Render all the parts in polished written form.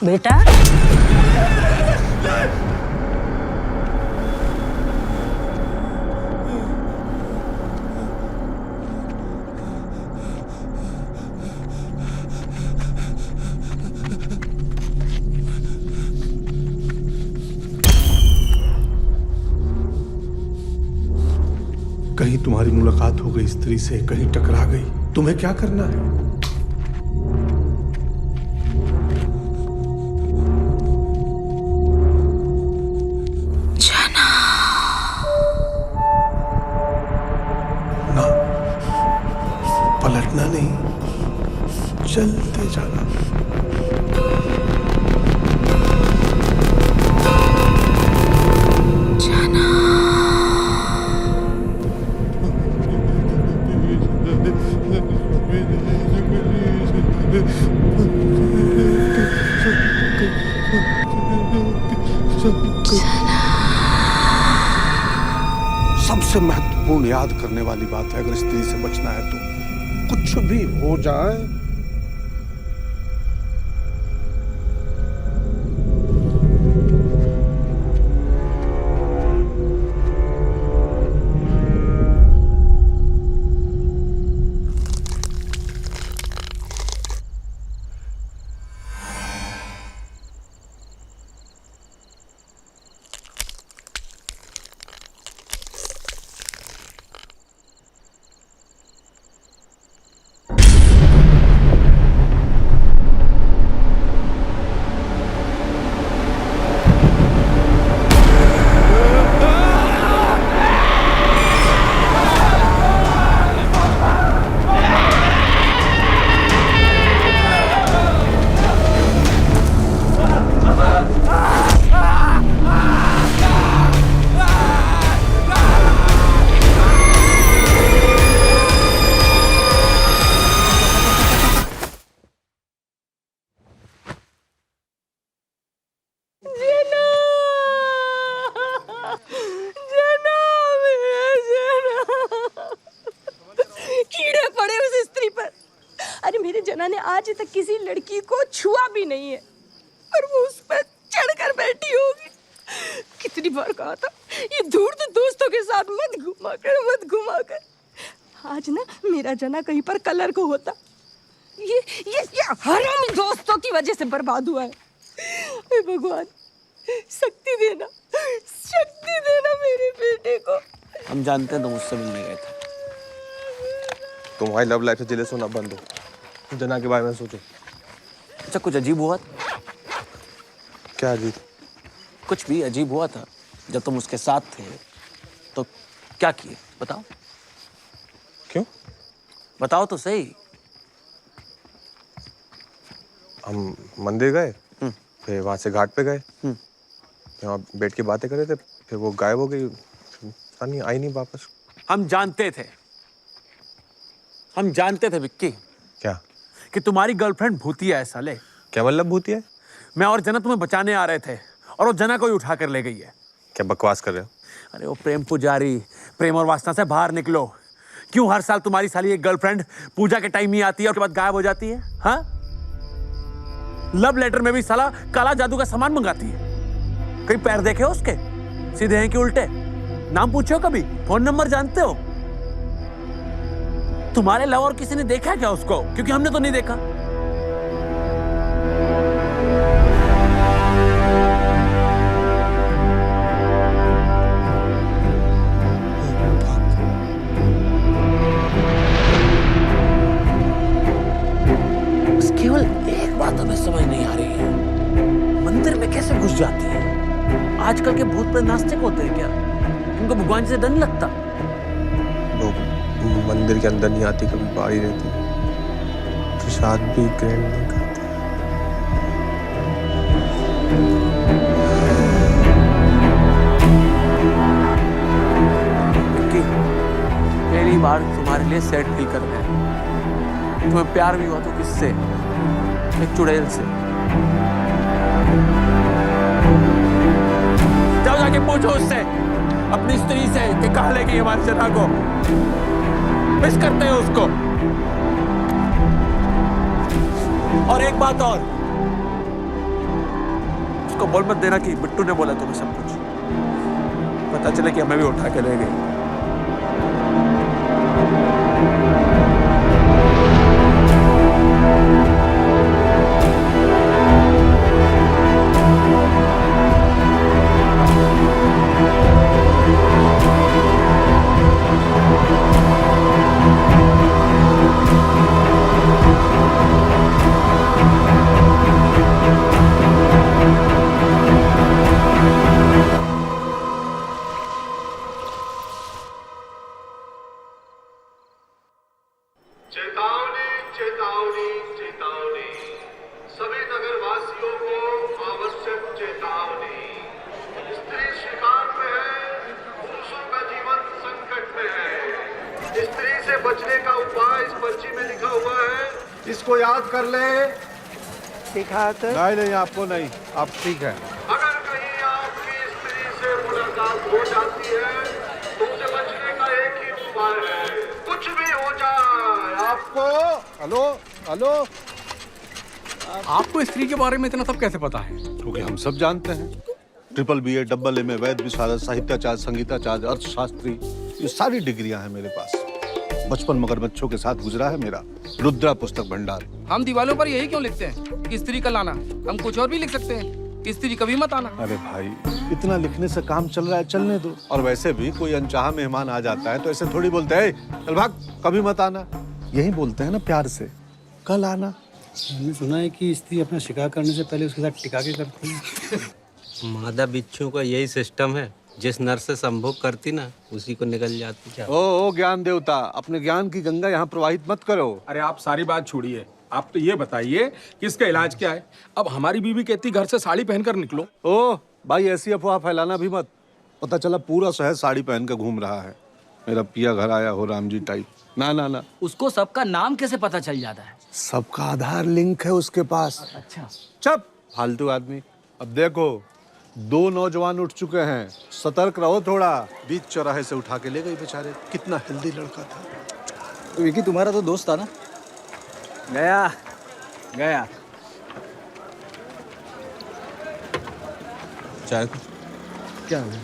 बेटा कहीं तुम्हारी मुलाकात हो गई स्त्री से, कहीं टकरा गई, तुम्हें क्या करना है? जना ना, पलटना नहीं, चलते जाना। सबसे महत्वपूर्ण याद करने वाली बात है, अगर स्त्री से बचना है तो कुछ भी हो जाए जना ने आज तक किसी लड़की को छुआ भी नहीं है और वो उस पर चढ़कर बैठी होगी। कितनी बार कहा था ये दूर तो दोस्तों के साथ मत घुमा कर। आज ना मेरा जना कहीं पर कलर को होता। ये हरामी दोस्तों की वजह से बर्बाद हुआ है। हे भगवान, शक्ति देना मेरे बेटे को। हम जानते हैं तुम मुझसे मिलने गए थे। तुम्हारी लव लाइफ से जेलस होना बंद हो, जना के बारे में सोचो। अच्छा, कुछ अजीब हुआ था? क्या अजीब? कुछ भी अजीब हुआ था जब तुम उसके साथ थे तो क्या किए बताओ? क्यों? बताओ तो सही। हम मंदिर गए, फिर वहां से घाट पे गए, वहां बैठ के बातें कर रहे थे, फिर वो गायब हो गई, आई नहीं वापस। हम जानते थे विक्की। क्या? कि तुम्हारी गर्लफ्रेंड भूतिया है साले। क्या मतलब भूतिया है? मैं और जना तुम्हें बचाने आ रहे थे और वो जना को ही उठा कर ले गई है। क्या बकवास कर रहे हो? अरे वो प्रेम पुजारी, प्रेम और वासना से बाहर निकलो। क्यों हर साल तुम्हारी साली एक गर्लफ्रेंड पूजा के टाइम ही आती है और उसके बाद गायब हो जाती है? हाँ, लव लेटर में भी साला काला जादू का सामान मंगाती है। कहीं पैर देखे हो उसके? सीधे हैं कि उल्टे? नाम पूछो कभी? फोन नंबर जानते हो? तुम्हारे अलावा और किसी ने देखा क्या उसको? क्योंकि हमने तो नहीं देखा। केवल एक बात हमें समझ नहीं आ रही है, मंदिर में कैसे घुस जाती है? आजकल के भूत प्रेत नास्तिक होते हैं क्या? इनको भगवान से डर नहीं लगता? लोग मंदिर के अंदर नहीं आती, कभी बाहर ही रहती, प्रसाद भी ग्रहण नहीं करते। पहली बार तुम्हारे लिए सेट फील कर रहे हैं। तुम्हें प्यार भी हुआ तो किससे? एक चुड़ैल से। जाओ जाके पूछो उससे, अपनी स्त्री से, कि कहाँ ले गई हमारी जना को। मिस करते हैं उसको। और एक बात और, को बोल मत देना कि बिट्टू ने बोला तुम्हें सब कुछ। पता चले कि हमें भी उठा के ले गई। चेतावनी चेतावनी चेतावनी, सभी नगरवासियों को आवश्यक चेतावनी। स्त्री शिकार में है, पुरुषों का जीवन संकट में है। स्त्री से बचने का उपाय इस पर्ची में लिखा हुआ है, इसको याद कर ले। नहीं आपको नहीं, आप ठीक है। अगर कहीं आपकी स्त्री से मुलाकात हो जाती है तो उसे बचने का एक ही उपाय है, कुछ भी हो जाए आपको। हेलो हेलो, आपको स्त्री के बारे में इतना सब कैसे पता है? क्योंकि हम सब जानते हैं। ट्रिपल BA, डबल MA, वैद विशारद, साहित्याचार्य, संगीताचार्य, अर्थशास्त्री, ये सारी डिग्रियां हैं मेरे पास। बचपन मगरमच्छों के साथ गुजरा है मेरा। रुद्रा पुस्तक भंडार। हम दीवालों पर यही क्यों लिखते हैं कि स्त्री का लाना? हम कुछ और भी लिख सकते हैं कि स्त्री कभी मत आना। अरे भाई, इतना लिखने से काम चल रहा है, चलने दो। और वैसे भी कोई अनचाहा मेहमान आ जाता है तो ऐसे थोड़ी बोलते हैं, चल भाग, कभी मत आना। यही बोलते हैं ना प्यार से, कल आना। मैंने सुना है कि स्त्री अपना शिकार करने से पहले उसके साथ टिका के करती है। मादा बिच्छू का यही सिस्टम है, जिस नर से संभोग करती ना उसी को निकल जाती। ओ ज्ञान देवता, अपने ज्ञान की गंगा यहाँ प्रवाहित मत करो। अरे आप सारी बात छोड़िए, आप तो ये बताइए कि इसका इलाज क्या है। अब हमारी बीवी कहती घर से साड़ी पहनकर निकलो। ओ भाई, ऐसी अफवाह फैलाना भी मत। पता चला पूरा शहर साड़ी पहन कर घूम रहा है। मेरा पिया घर आया हो राम जी टाइप। ना ना ना, उसको सबका नाम कैसे पता चल जाता है? सबका आधार लिंक है उसके पास। अच्छा, चुप फालतू आदमी। अब देखो, 2 नौजवान उठ चुके हैं, सतर्क रहो थोड़ा। बीच चौराहे से उठा के ले गई बेचारे। कितना हेल्दी लड़का था। तो विकी तुम्हारा तो दोस्त था ना? गया गया। चाय क्या हो गया?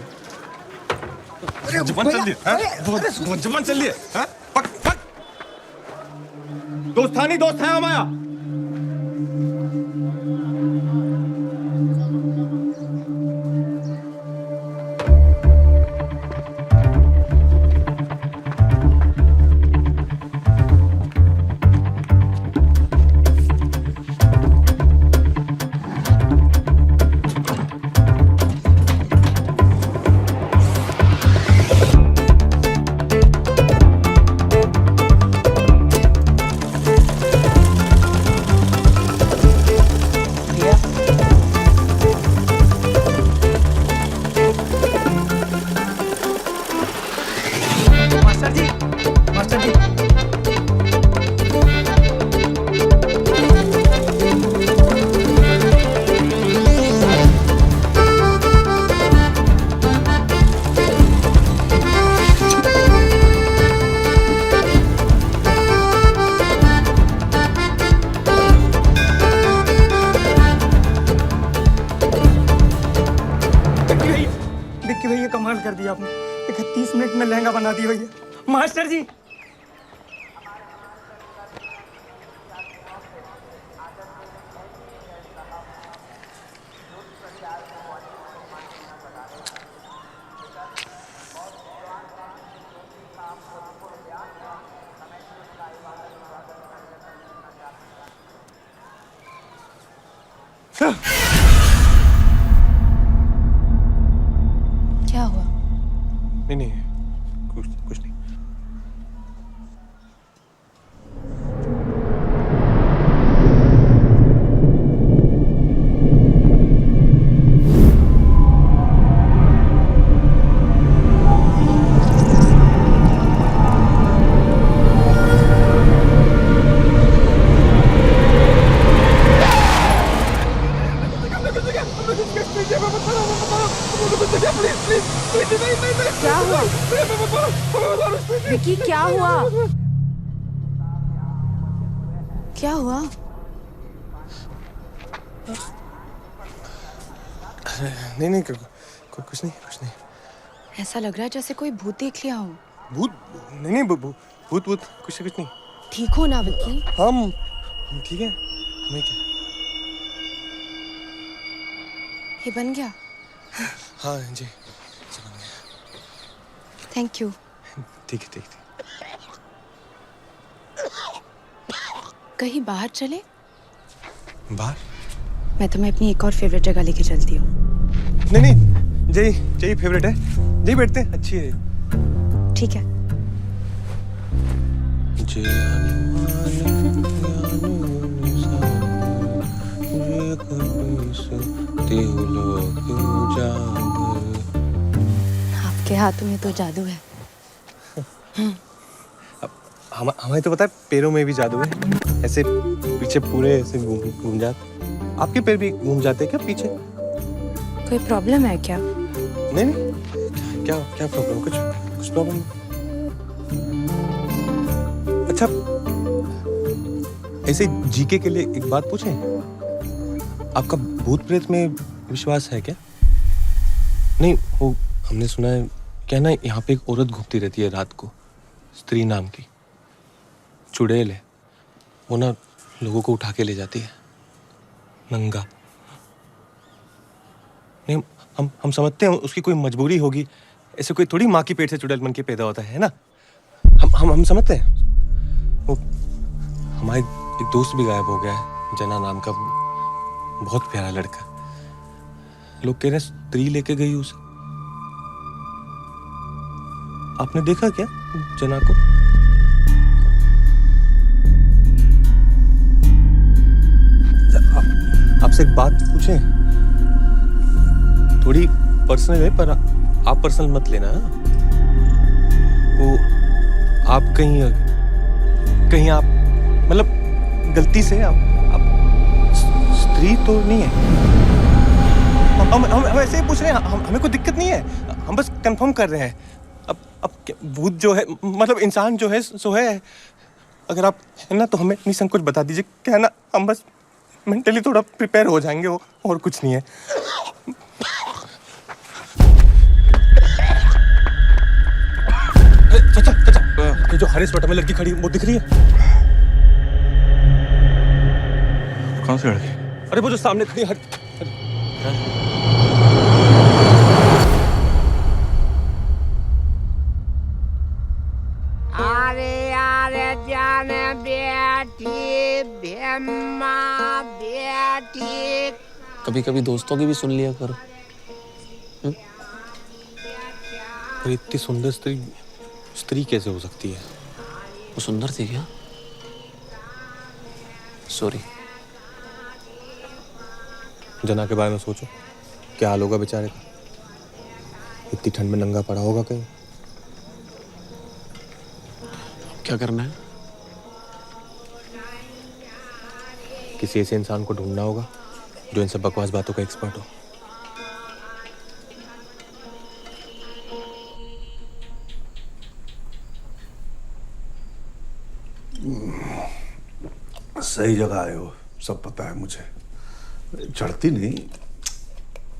जबान चल दिए, जबान चल दिए। पक पक, दोस्त था नहीं, दोस्त है हमारा। कमाल कर दिया आपने। 31 मिनट में लहंगा बना दिया भैया। मास्टर जी, क्या हुआ? नहीं कुछ नहीं। क्या हुआ विकी? क्या हुआ? क्या हुआ? नहीं नहीं कुछ नहीं। ऐसा लग रहा है जैसे कोई भूत देख लिया हो। भूत? नहीं भूत कुछ नहीं। ठीक हो ना विक्की? हम ठीक है, हमें क्या। ये बन गया? हाँ जी बन गया। Thank you. ठीक है। कहीं बाहर चले? बाहर? मैं तुम्हें अपनी एक और फेवरेट जगह लेके चलती हूँ। नहीं जय फेवरेट है, जय बैठते हैं, अच्छी है। ठीक है। आपके हाथों में तो जादू है। हमें तो पता है पैरों में भी जादू है, ऐसे पीछे पूरे ऐसे घूम जाते। आपके पैर भी घूम जाते हैं क्या पीछे? कोई प्रॉब्लम है क्या? नहीं क्या प्रॉब्लम? कुछ प्रॉब्लम नहीं। अच्छा ऐसे जीके के लिए एक बात पूछें, आपका भूत प्रेत में विश्वास है क्या? नहीं वो हमने सुना है क्या ना, यहाँ पे एक औरत घूमती रहती है रात को, स्त्री नाम की, चुड़ैल है वो ना, लोगों को उठा के ले जाती है नंगा। नहीं हम समझते हैं उसकी कोई मजबूरी होगी, ऐसे कोई थोड़ी माँ की पेट से चुड़ैल बन के पैदा होता है ना। हम समझते हैं। वो हमारे एक दोस्त भी गायब हो गया है, जना नाम का, बहुत प्यारा लड़का। लोग कह रहे हैं स्त्री लेके गई उसे। आपने देखा क्या जना को? आपसे एक बात पूछें, थोड़ी पर्सनल है पर आप पर्सनल मत लेना। वो आप कहीं आप मतलब गलती से आप स्त्री तो नहीं है? हम ऐसे ही पूछ रहे हैं, हमें कोई दिक्कत नहीं है, हम बस कंफर्म कर रहे हैं। अब भूत जो है मतलब इंसान जो है सो है। अगर आप है ना तो हमें निसंकोच बता दीजिए, क्या है ना, हम बस मेंटली थोड़ा प्रिपेयर हो जाएंगे, वो और कुछ नहीं है। चाचा जो हरे स्वेटर में लड़की खड़ी वो दिख रही है? कौन सी लड़की? अरे वो जो सामने खड़ी अरे जाने बेटी बेम्मा बेटी। कभी कभी दोस्तों की भी सुन लिया करो। अरे इतनी सुंदर स्त्री कैसे हो सकती है? वो सुंदर थी क्या? सॉरी। जना के बारे में सोचो, क्या हाल होगा बेचारे का। इतनी ठंड में नंगा पड़ा होगा कहीं। क्या करना है? किसी ऐसे इंसान को ढूंढना होगा जो इन सब बकवास बातों का एक्सपर्ट हो। सही जगह आए हो, सब पता है मुझे। चढ़ती नहीं।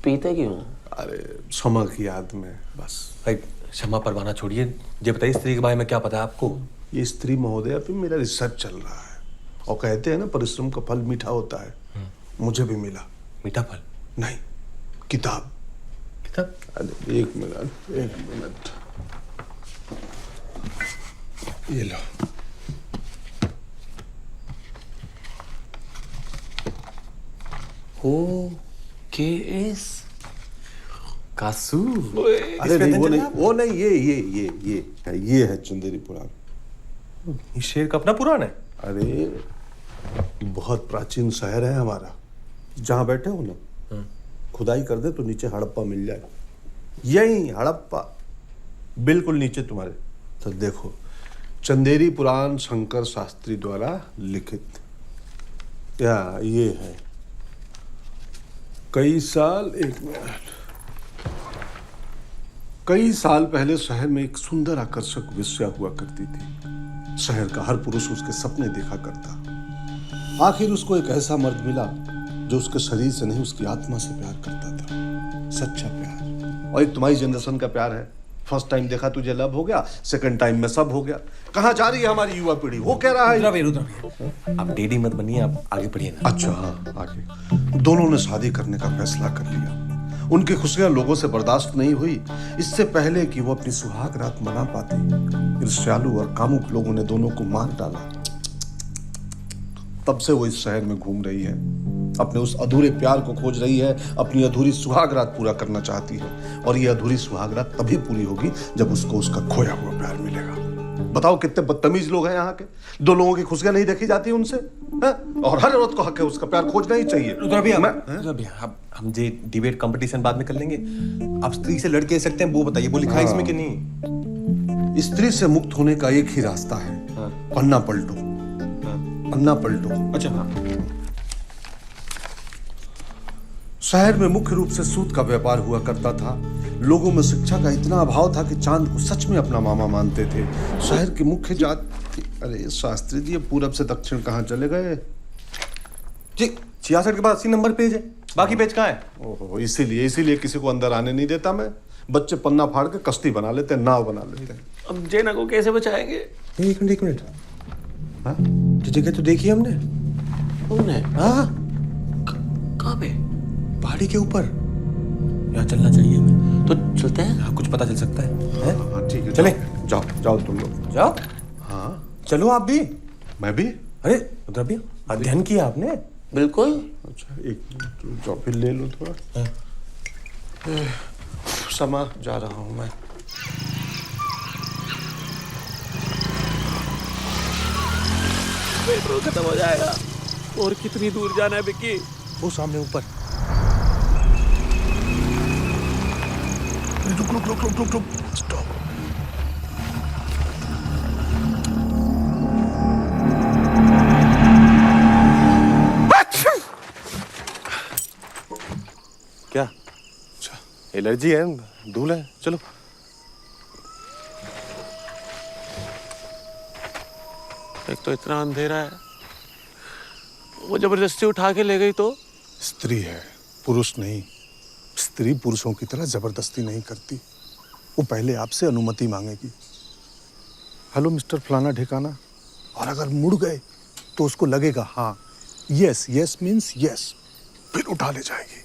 पीते क्यों? अरे क्षमा की याद में बस। भाई क्षमा परवाना छोड़िए, ये बताइए स्त्री के बारे में क्या पता है आपको? ये स्त्री महोदया पे मेरा रिसर्च चल रहा है और कहते हैं ना परिश्रम का फल मीठा होता है। मुझे भी मिला। मीठा फल? नहीं, किताब। किताब? अरे एक मिनट ये लो। ओ केएस कासू। अरे नहीं वो नहीं ये है चंदेरी पुराण। ये शेर का अपना पुराण है? अरे बहुत प्राचीन शहर है हमारा, जहाँ बैठे हो ना, खुदाई कर दे तो नीचे हड़प्पा मिल जाए। यही हड़प्पा बिल्कुल नीचे तुम्हारे। तो देखो, चंदेरी पुराण शंकर शास्त्री द्वारा लिखित। ये है कई साल पहले शहर में एक सुंदर आकर्षक वेश्या हुआ करती थी। शहर का हर पुरुष उसके सपने देखा करता। आखिर उसको एक ऐसा मर्द मिला जो उसके शरीर से नहीं उसकी आत्मा से प्यार करता था। सच्चा प्यार। और एक तुम्हारी जनरेशन का प्यार है, फर्स्ट टाइम देखा तुझे लव हो गया, सेकंड टाइम में सब हो गया। कहाँ जा रही है हमारी युवा पीढ़ी? वो कह रहा है रुद्र आप डेडी मत बनिए, आप आगे बढ़िए ना। अच्छा हाँ, आगे। दोनों ने शादी करने का फैसला कर लिया। उनकी खुशियां लोगों से बर्दाश्त नहीं हुई। इससे पहले कि वो अपनी सुहाग रात मना पाती, ईर्ष्यालु और कामुक लोगों ने दोनों को मार डाला। तब से वो इस शहर में घूम रही है, अपने उस अधूरे प्यार को खोज रही है, अपनी अधूरी सुहाग रात पूरा करना चाहती है। और ये अधूरी सुहाग रात तभी पूरी होगी जब उसको उसका खोया हुआ प्यार मिलेगा। बताओ कितने बदतमीज लोग हैं यहाँ के। दो लोगों की खुशियां नहीं देखी जाती उनसे, है? और हर औरत को हक है उसका प्यार खोजना ही चाहिए। रुद्र भैया हम जे डिबेट कंपटीशन बाद में कर लेंगे। आप स्त्री से लड़के सकते हैं, वो बताइए, वो लिखा है इसमें कि नहीं? स्त्री से मुक्त होने का एक ही रास्ता है, पन्ना पलटो। पन्ना पलटो। अच्छा हाँ। शहर में मुख्य रूप से सूत का व्यापार हुआ करता था। लोगों में शिक्षा का इतना अभाव था कि चांद को सच में अपना मामा मानते थे। शहर की मुख्य जाति, अरे शास्त्री जी, पूरब से दक्षिण कहाँ चले गए जी? 66 के बाद 80 नंबर पेज है, बाकी पेज कहाँ है? ओहो, इसीलिए किसी को अंदर आने नहीं देता मैं। बच्चे पन्ना फाड़ के कश्ती बना लेते हैं, नाव बना लेते हैं। अब जेना को कैसे बचाएंगे? एक मिनट हाँ, जगह तो देखी हमने। उन्हें हाँ, कहाँ पे? पहाड़ी के ऊपर। यहाँ चलना चाहिए हमें, तो चलते हैं। हाँ, कुछ पता चल सकता है। हाँ ठीक है, चले। जाओ तुम लोग जाओ। हाँ चलो आप भी। मैं भी। अरे रुद्र भैया अध्ययन किया आपने? बिल्कुल। अच्छा एक मिनट जाओ, फिर ले लो थोड़ा। समा जा रहा हूँ मैं। पेट्रोल खत्म हो जाएगा। और कितनी दूर जाना है विक्की? वो सामने ऊपर। रुक स्टॉप। क्या? एलर्जी है, धूल है। चलो एक तो इतना अंधेरा है, वो जबरदस्ती उठा के ले गई तो? स्त्री है, पुरुष नहीं। स्त्री पुरुषों की तरह जबरदस्ती नहीं करती। वो पहले आपसे अनुमति मांगेगी। हेलो मिस्टर फलाना ठिकाना, और अगर मुड़ गए तो उसको लगेगा हाँ यस मीन्स यस, फिर उठा ले जाएगी।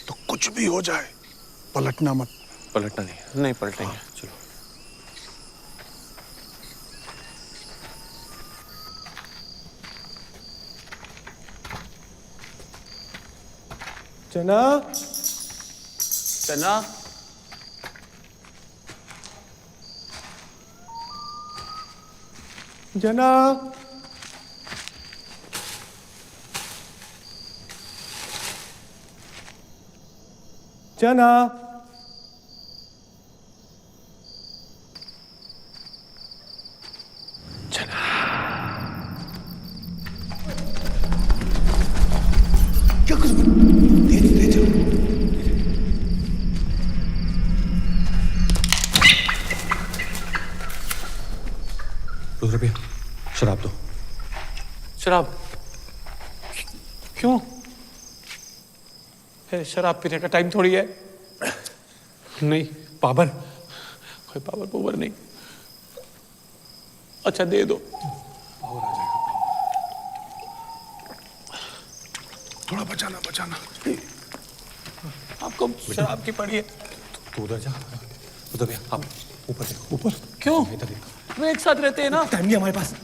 तो कुछ भी हो जाए पलटना मत। पलटना नहीं पलटेंगे। चलो। चना चना जना चना क्या कुछ धीरे चलो। रुद्र भैया शराब दो। शराब? क्यों? शराब पीने का टाइम थोड़ी है। नहीं पावर, कोई पावर नहीं। अच्छा दे दो। थोड़ा बचाना। आपको शराब की पड़ी है? तू उधर जा। रुद्र भैया आप ऊपर देखो। ऊपर क्यों? इधर देखो। वो एक साथ रहते हैं ना। टाइम नहीं हमारे पास।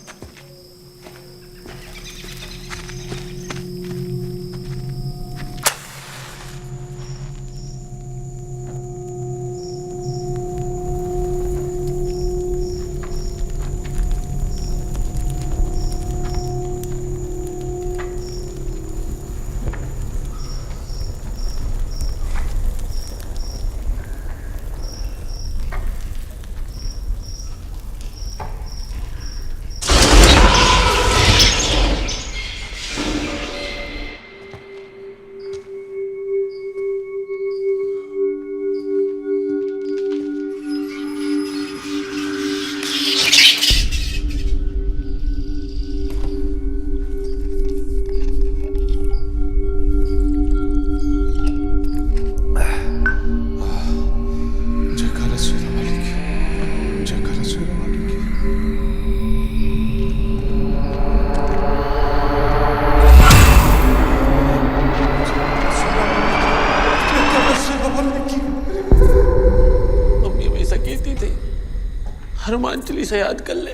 मम्मी से याद कर ले।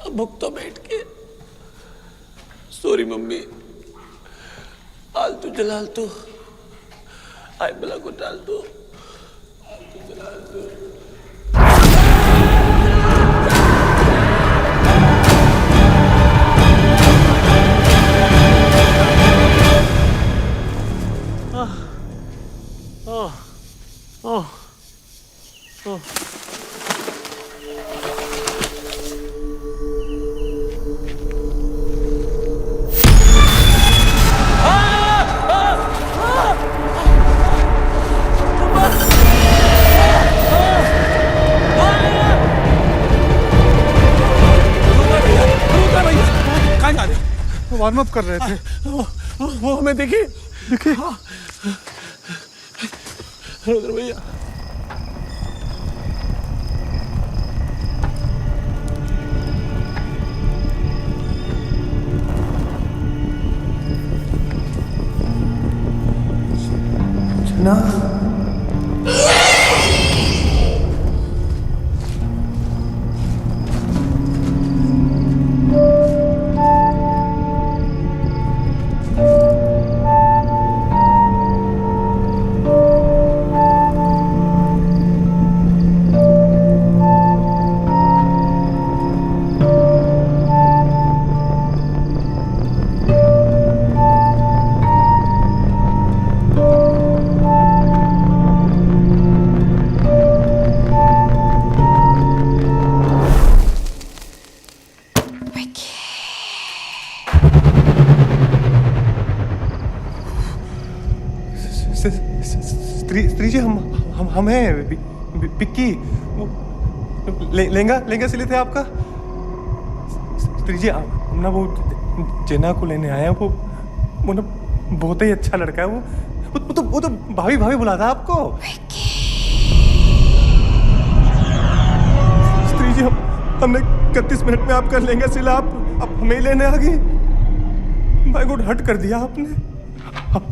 अब भुगतो बैठ के। सॉरी मम्मी, आलतू जलालतू, आई बला को डाल दो, आलतू जलालतू। वार्म अप कर रहे थे। वो हमें दिखी रुद्र भैया। स्त्री जी, हम हैं पिक्की। लहंगा सिले थे आपका। स्त्री जी, हम ना वो जेना को लेने आए हैं। वो ना बहुत ही अच्छा लड़का है। वो तो भाभी बुलाता है आपको। स्त्री जी, हमने 31 मिनट में आपका लहंगा सिला, आप हमें लेने आ गई। बाय गॉड, हट कर दिया आपने।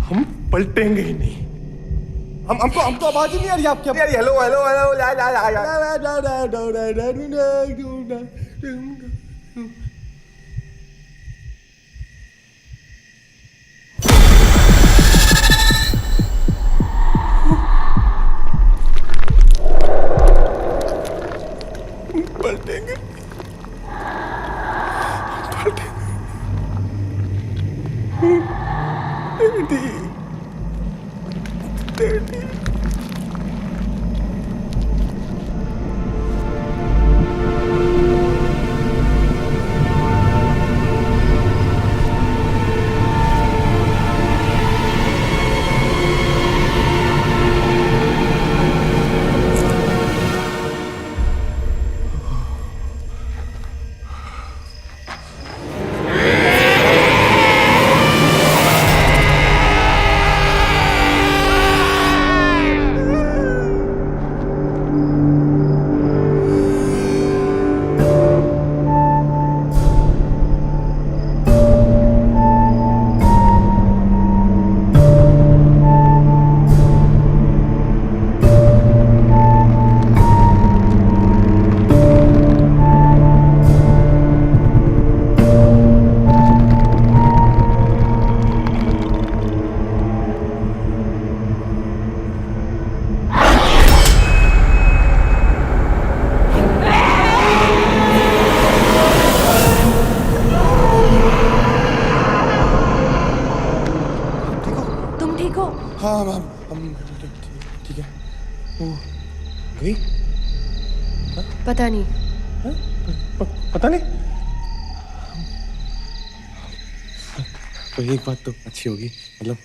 हम पलटेंगे ही नहीं। हमको आवाज ही नहीं आ रही आपकी। Hello hello hello. पलटेंगे। हाँ हम ठीक है। वो गई? पता नहीं। पता नहीं। तो एक बात तो अच्छी होगी, मतलब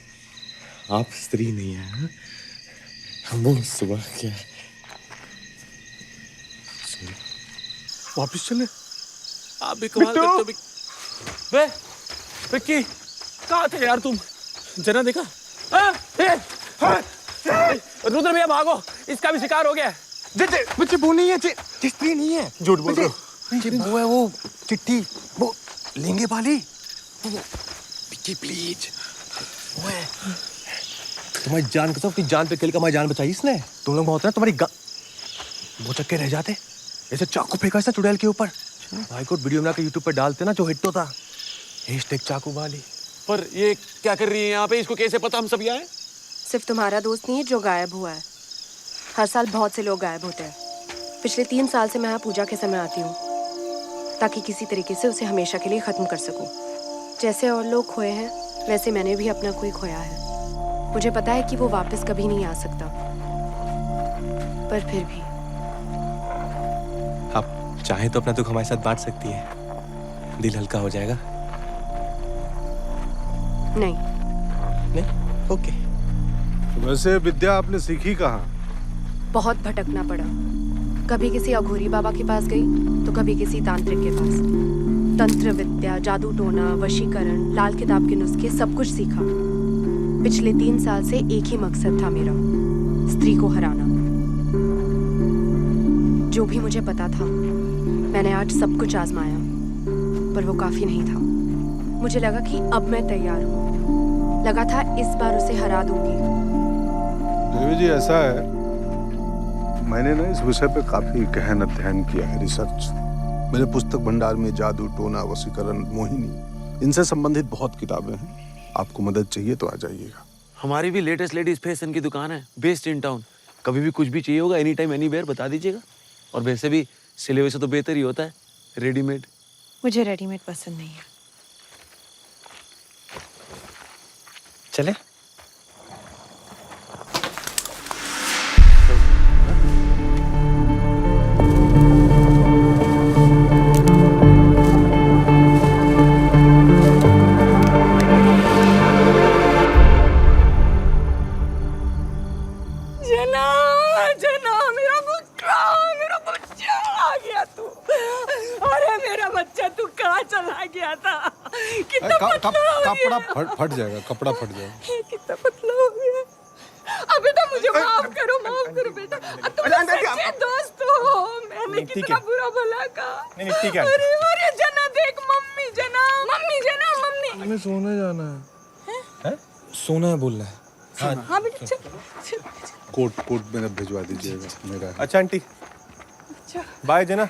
आप स्त्री नहीं है। हाँ? हम वो सुबह क्या वापिस चले। आप भी कमाल करते हो। वे विक्की, कहाँ थे यार तुम? जना देखा? रुद्र भैया भागो, इसका भी शिकार हो गया। बच्चे वो नहीं है, स्त्री नहीं है। झूठ बोल रहे हो। वो है वो चिट्ठी, वो लेंगे वाली। विक्की प्लीज, वो है। तुम्हारी जान कसम, अपनी जान पे खेल कर हमारी जान बचाई इसने। तुम लोग होते ना, तुम्हारी वो चक्के रह जाते। ऐसे चाकू फेंका था चुड़ैल के ऊपर। भाई को वीडियो बना के यूट्यूब पे डालते ना जो हिट होता। हैशटैग चाकू वाली। पर ये क्या कर रही है यहाँ पे? इसको कैसे पता हम सब यहाँ हैं? सिर्फ तुम्हारा दोस्त नहीं है जो गायब हुआ है। हर साल बहुत से लोग गायब होते हैं। पिछले 3 साल से मैं यहाँ पूजा के समय आती हूँ ताकि किसी तरीके से उसे हमेशा के लिए खत्म कर सकूं। जैसे और लोग खोए हैं वैसे मैंने भी अपना कोई खोया है। मुझे पता है कि वो वापस कभी नहीं आ सकता, पर फिर भी आप चाहे तो अपना दुख हमारे साथ बांट सकती है, दिल हल्का हो जाएगा। नहीं। नहीं? ओके। वैसे विद्या आपने सीखी कहाँ? बहुत भटकना पड़ा। कभी किसी अघोरी बाबा के पास गई तो कभी किसी तांत्रिक के पास। तंत्र विद्या, जादू टोना, वशीकरण, लाल किताब के नुस्खे सब कुछ सीखा। पिछले 3 साल से एक ही मकसद था मेरा, स्त्री को हराना। जो भी मुझे पता था मैंने आज सब कुछ आजमाया, पर वो काफी नहीं था। मुझे लगा कि अब मैं तैयार हूँ। लगा था इस बार उसे हरा दूंगी। देवी जी ऐसा है, मैंने ना इस विषय पे काफी गहन अध्ययन किया है, रिसर्च। मेरे पुस्तक भंडार में जादू टोना, वशीकरण, मोहिनी, इनसे संबंधित बहुत किताबें हैं। आपको मदद चाहिए तो आ जाइएगा। हमारी भी लेटेस्ट लेडीज फैशन की दुकान है, बेस्ड इन टाउन। कभी भी कुछ भी चाहिए होगा, एनी टाइम एनीवेयर बता दीजिएगा। और वैसे भी सिले हुए से तो बेहतर ही होता है रेडीमेड। मुझे रेडीमेड पसंद नहीं है। चले? कपड़ा फट जाएगा, कपड़ा फट जाएगा। कितना पतला हो गया। अबे तो मुझे माफ करो बेटा। तुम सच्चे दोस्त हो। मैंने कितना बुरा भला कहा। नहीं ठीक है। अरे जना देख, मम्मी जना। हमें सोने जाना है? सोना है बोल रहा है। हाँ बेटा चल। कोट मेरा भिजवा दीजिएगा मेरा। अच्छा आंटी, बाय जना।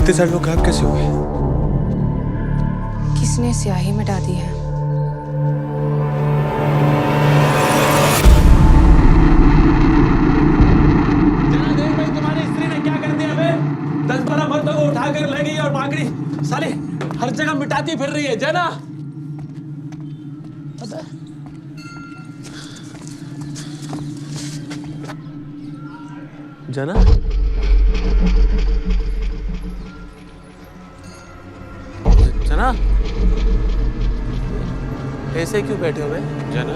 इतने सारे लोग गायब कैसे हुए? किसने स्याही मिटा दी है? देख भाई तुम्हारी स्त्री ने क्या कर दिया बे? 10-12 मर्दों को उठाकर ले गई और भागड़ी साली हर जगह मिटाती फिर रही है जना। जना जना ऐसे क्यों बैठे हुए जना?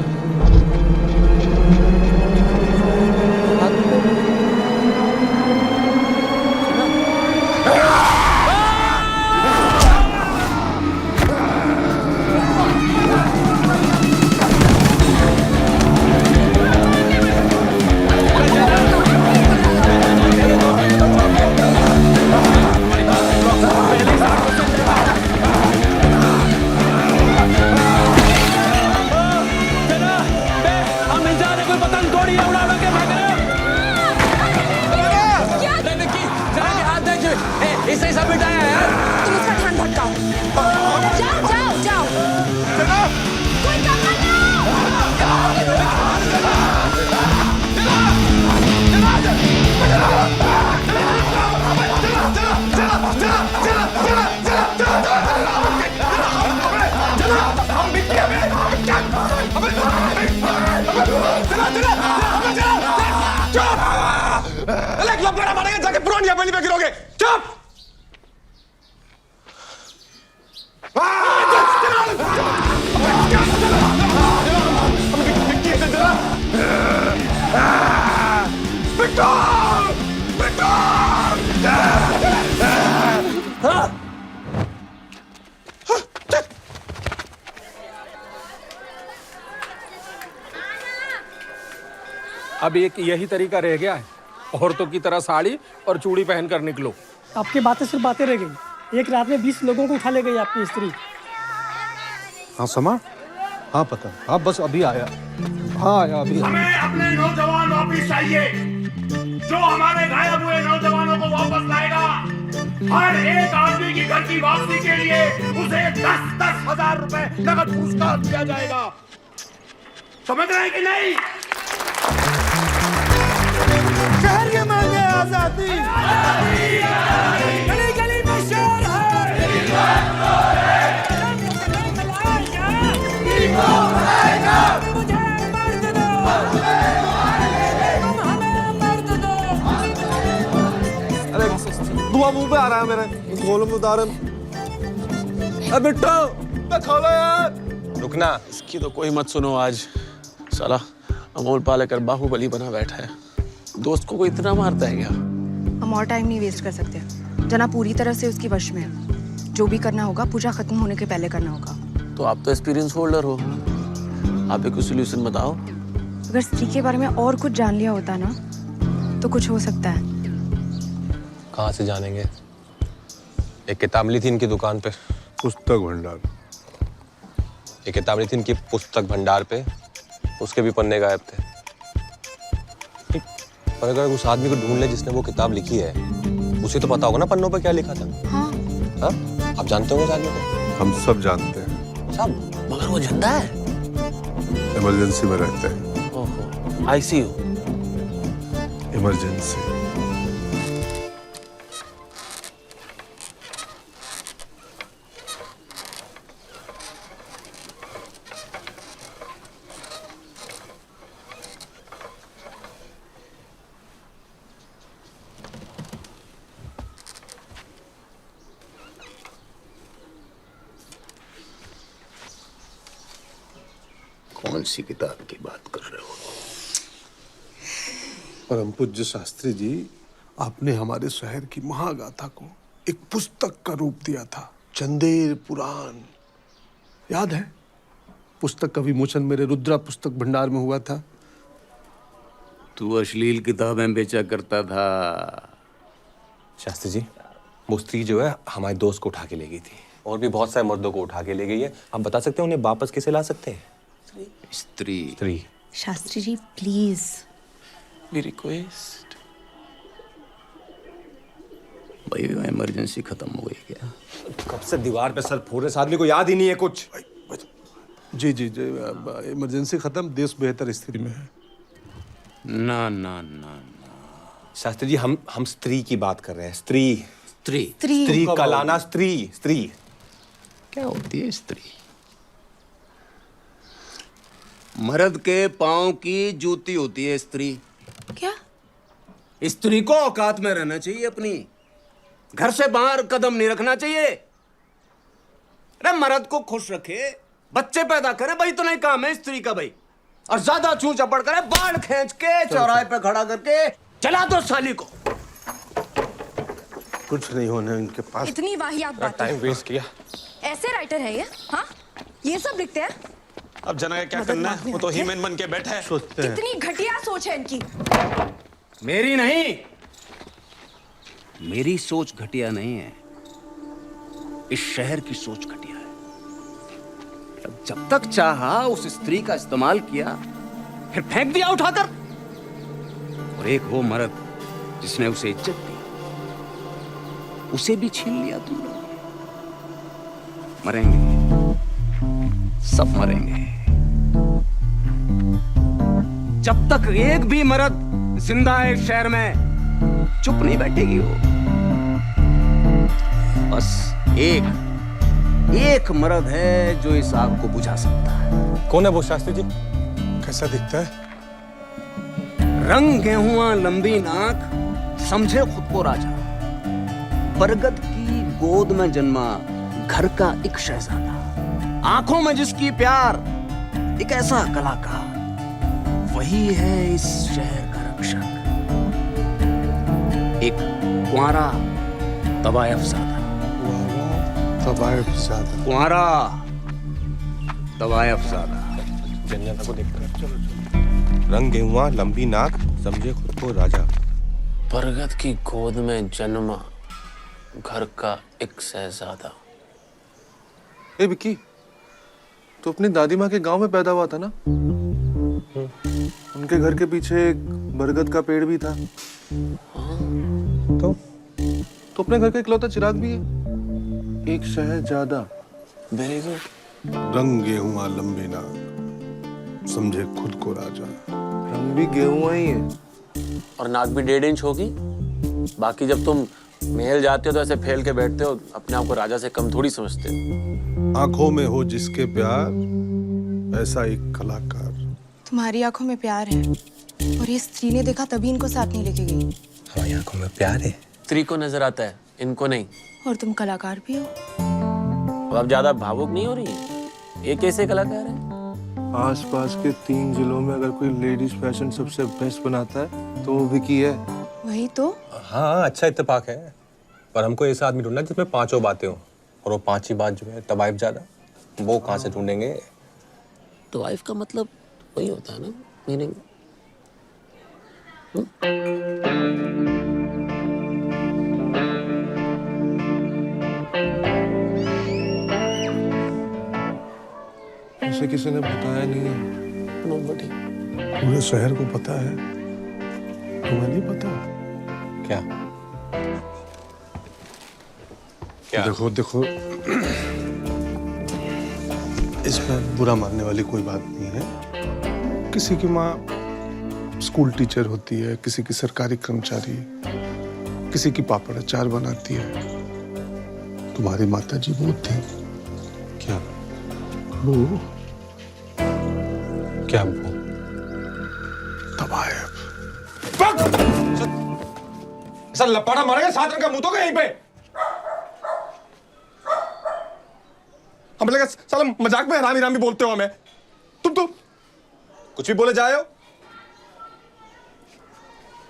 बलि पे गिरोगे? चुप! अब एक यही तरीका रह गया है, औरतों की तरह साड़ी और चूड़ी पहन कर निकलो। आपकी बातें सिर्फ बातें रह गई। एक रात में 20 लोगों को उठा ले गई आपकी स्त्री। हाँ समा, हाँ पता, हाँ बस अभी आया, हाँ आया अभी। हमें अपने नौजवान वापिस चाहिए, जो हमारे गायब हुए नौजवानों को वापस लाएगा। हर एक आदमी की घर की वापसी के लिए उसे 10-10 हजार रुपए नगद पुरस्कार दिया जाएगा। समझ रहे हैं कि नहीं? शहर के मांगे आजादी, गली गली में शोर अरे धुआं मुंह पे आ रहा है मेरे, खोलो मुदारम। अब बिट्टो मैं खोलो यार। रुकना। इसकी तो कोई मत सुनो आज। साला अमोल पालेकर बाहुबली बना बैठा है। दोस्त को कोई इतना मारता है क्या? हम और टाइम नहीं वेस्ट कर सकते। जना पूरी तरह से उसकी वश में है। जो भी करना होगा पूजा खत्म होने के पहले करना होगा। तो आप तो एक्सपीरियंस होल्डर हो, आप एक सोल्यूशन बताओ। अगर स्त्री के बारे में और कुछ जान लिया होता ना तो कुछ हो सकता है। कहाँ से जानेंगे? एक किताब मिली थी इनकी दुकान पे, पुस्तक भंडार। एक किताब मिली थी इनकी पुस्तक भंडार पे, उसके भी पन्ने गायब थे। पर अगर उस आदमी को ढूंढ ले जिसने वो किताब लिखी है, उसे तो पता होगा ना पन्नों पे क्या लिखा था। हाँ। हा? आप जानते होंगे उस आदमी को? हम सब जानते हैं। सब? मगर वो जिंदा है। इमरजेंसी में रहते हैं। ओहो, आईसीयू। इमरजेंसी। कौन सी किताब की बात कर रहे हो? परम पूज्य शास्त्री जी, आपने हमारे शहर की महागाथा को एक पुस्तक का रूप दिया था, चंदेर पुराण। याद है? पुस्तक का विमोचन मेरे रुद्रा पुस्तक भंडार में हुआ था। तू अश्लील किताबें बेचा करता था। शास्त्री जी, वो स्त्री जो है हमारे दोस्त को उठा के ले गई थी, और भी बहुत सारे मर्दों को उठा के ले गई है। आप बता सकते हैं उन्हें वापस कैसे ला सकते हैं? स्त्री। शास्त्री जी प्लीज। रिक्वेस्ट। भाई इमरजेंसी खत्म हो गई क्या? कब से दीवार पे सर फोड़ रहे, इस आदमी को याद ही नहीं है कुछ। जी जी जी, इमरजेंसी खत्म, देश बेहतर स्थिति में है। ना ना ना ना शास्त्री जी, हम स्त्री की बात कर रहे हैं। स्त्री स्त्री स्त्री का लाना। स्त्री स्त्री क्या होती है? स्त्री मर्द के पांव की जूती होती है स्त्री। क्या? स्त्री को औकात में रहना चाहिए अपनी, घर से बाहर कदम नहीं रखना चाहिए। अरे मर्द को खुश रखे, बच्चे पैदा करे, भाई तो नहीं काम है स्त्री का भाई। और ज्यादा छू चपड़ करे, बाल खींच के चौराहे पे खड़ा करके चला दो साली को। कुछ नहीं होने उनके पास। इतनी वाहियात बातें। टाइम वेस्ट किया। ऐसे राइटर है ये? हाँ, ये सब लिखते हैं। अब जना क्या करना है? वो तो हीमैन बन के बैठा है। सोचते हैं। कितनी घटिया सोच है इनकी। मेरी नहीं, मेरी सोच घटिया नहीं है, इस शहर की सोच घटिया है। जब तक चाहा उस स्त्री का इस्तेमाल किया, फिर फेंक दिया उठाकर। और एक वो मर्द जिसने उसे इज्जत दी, उसे भी छीन लिया तुम लोग। मरेंगे, सब मरेंगे। जब तक एक भी मर्द जिंदा है इस शहर में, चुप नहीं बैठेगी वो। बस एक मर्द है जो इस आग को बुझा सकता है। कौन है वो शास्त्री जी? कैसा दिखता है? रंग गेहुआ, लंबी नाक, समझे खुद को राजा। बरगद की गोद में जन्मा घर का एक शहजादा, आंखों में जिसकी प्यार, एक ऐसा कलाकार, वही है इस शहर का रक्षक। एक कुंवारा तवायफजादा। कुंवारा तवायफजादा। जन्नत को देखकर रंग गेहुआ, लंबी नाक, समझे खुद को राजा। बरगद की गोद में जन्मा घर का एक शहजादा। ए विक्की, तो अपनी दादी माँ के गांव में पैदा हुआ था ना? उनके घर के पीछे एक बरगद का पेड़ भी था। तो अपने घर का इकलौता चिराग भी है, एक शहजादा। Very good. रंग गेहुआ, लंबी नाक, समझे खुद को राजा। रंग भी गेहुआ ही है और नाक भी 1.5 इंच होगी। बाकी जब तुम महल जाते हो तो ऐसे फैल के बैठते हो, अपने आप को राजा से कम थोड़ी समझते हो। आंखों में हो जिसके प्यार, ऐसा एक कलाकार। तुम्हारी आंखों में प्यार है और ये स्त्री ने देखा तभी इनको साथ नहीं लेके गई। हमारी आंखों में प्यार है। स्त्री को नजर आता है, इनको नहीं। और तुम कलाकार भी हो। अब ज्यादा भावुक नहीं हो रही है? ये कैसे कलाकार है? आसपास के 3 जिलों में अगर कोई लेडीज फैशन सबसे बेस्ट बनाता है तो वो विकी है। वही तो। हाँ, अच्छा इत्तेफाक है, पर हमको ऐसा आदमी ढूंढना जिसमें 5 बातें हो, और वो 5 ही बात जो है तवाइफ ज्यादा, वो कहाँ से ढूंढेंगे? तवाइफ का मतलब वही होता है ना, मीनिंग। उसे किसी ने बताया नहीं है। नोबडी। पूरे शहर को पता है, तुम्हें नहीं पता? क्या? क्या? देखो इसमें बुरा मानने वाली कोई बात नहीं है। किसी की माँ स्कूल टीचर होती है, किसी की सरकारी कर्मचारी, किसी की पापड़ अचार बनाती है। तुम्हारी माता जी वो थी। क्या? वो क्या वो? तवाइफ। ऐसा लपाड़ा मारेगा 7 रंग का मुंह तो यहीं पे। हम लगा साला मजाक में हरामी रामी बोलते हो हमें। तुम तो कुछ भी बोले जाए हो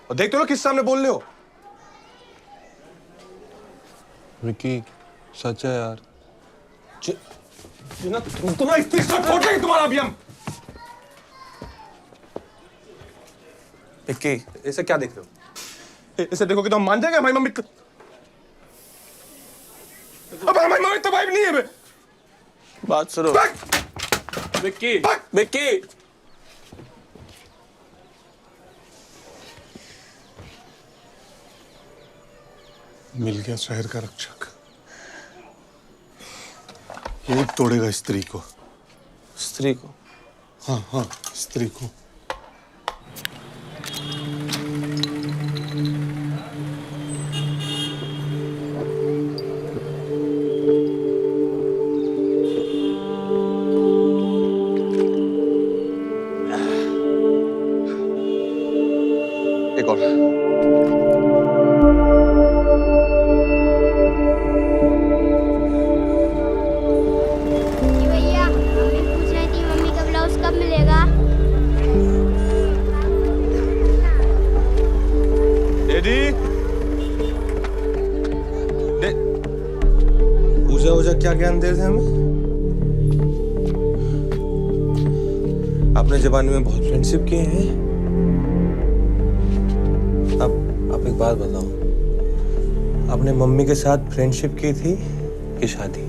और देखते हो किस सामने बोल रहे हो। विकी सच है यार। तुम्हारा स्त्री सब फोड़ देंगे तुम्हारा अभी हम। विक्की, ऐसे क्या देख रहे हो? ऐसे देखोगे तो हम मान जाएंगे हमारी मम्मी। अब हमारी मम्मी तो भाई नहीं है बे। बात सुनो विक्की। विक्की, मिल गया शहर का रक्षक। ये तोड़ेगा स्त्री को। स्त्री को? हाँ, स्त्री को। एक और। भैया मम्मी पूछ रही थी मम्मी का ब्लाउज कब मिलेगा? डैडी, पूजा क्या ज्ञान दे रहे थे हमें? आपने जवानी में बहुत फ्रेंडशिप किए हैं। आप एक बात बताओ, आपने मम्मी के साथ फ्रेंडशिप की थी कि शादी?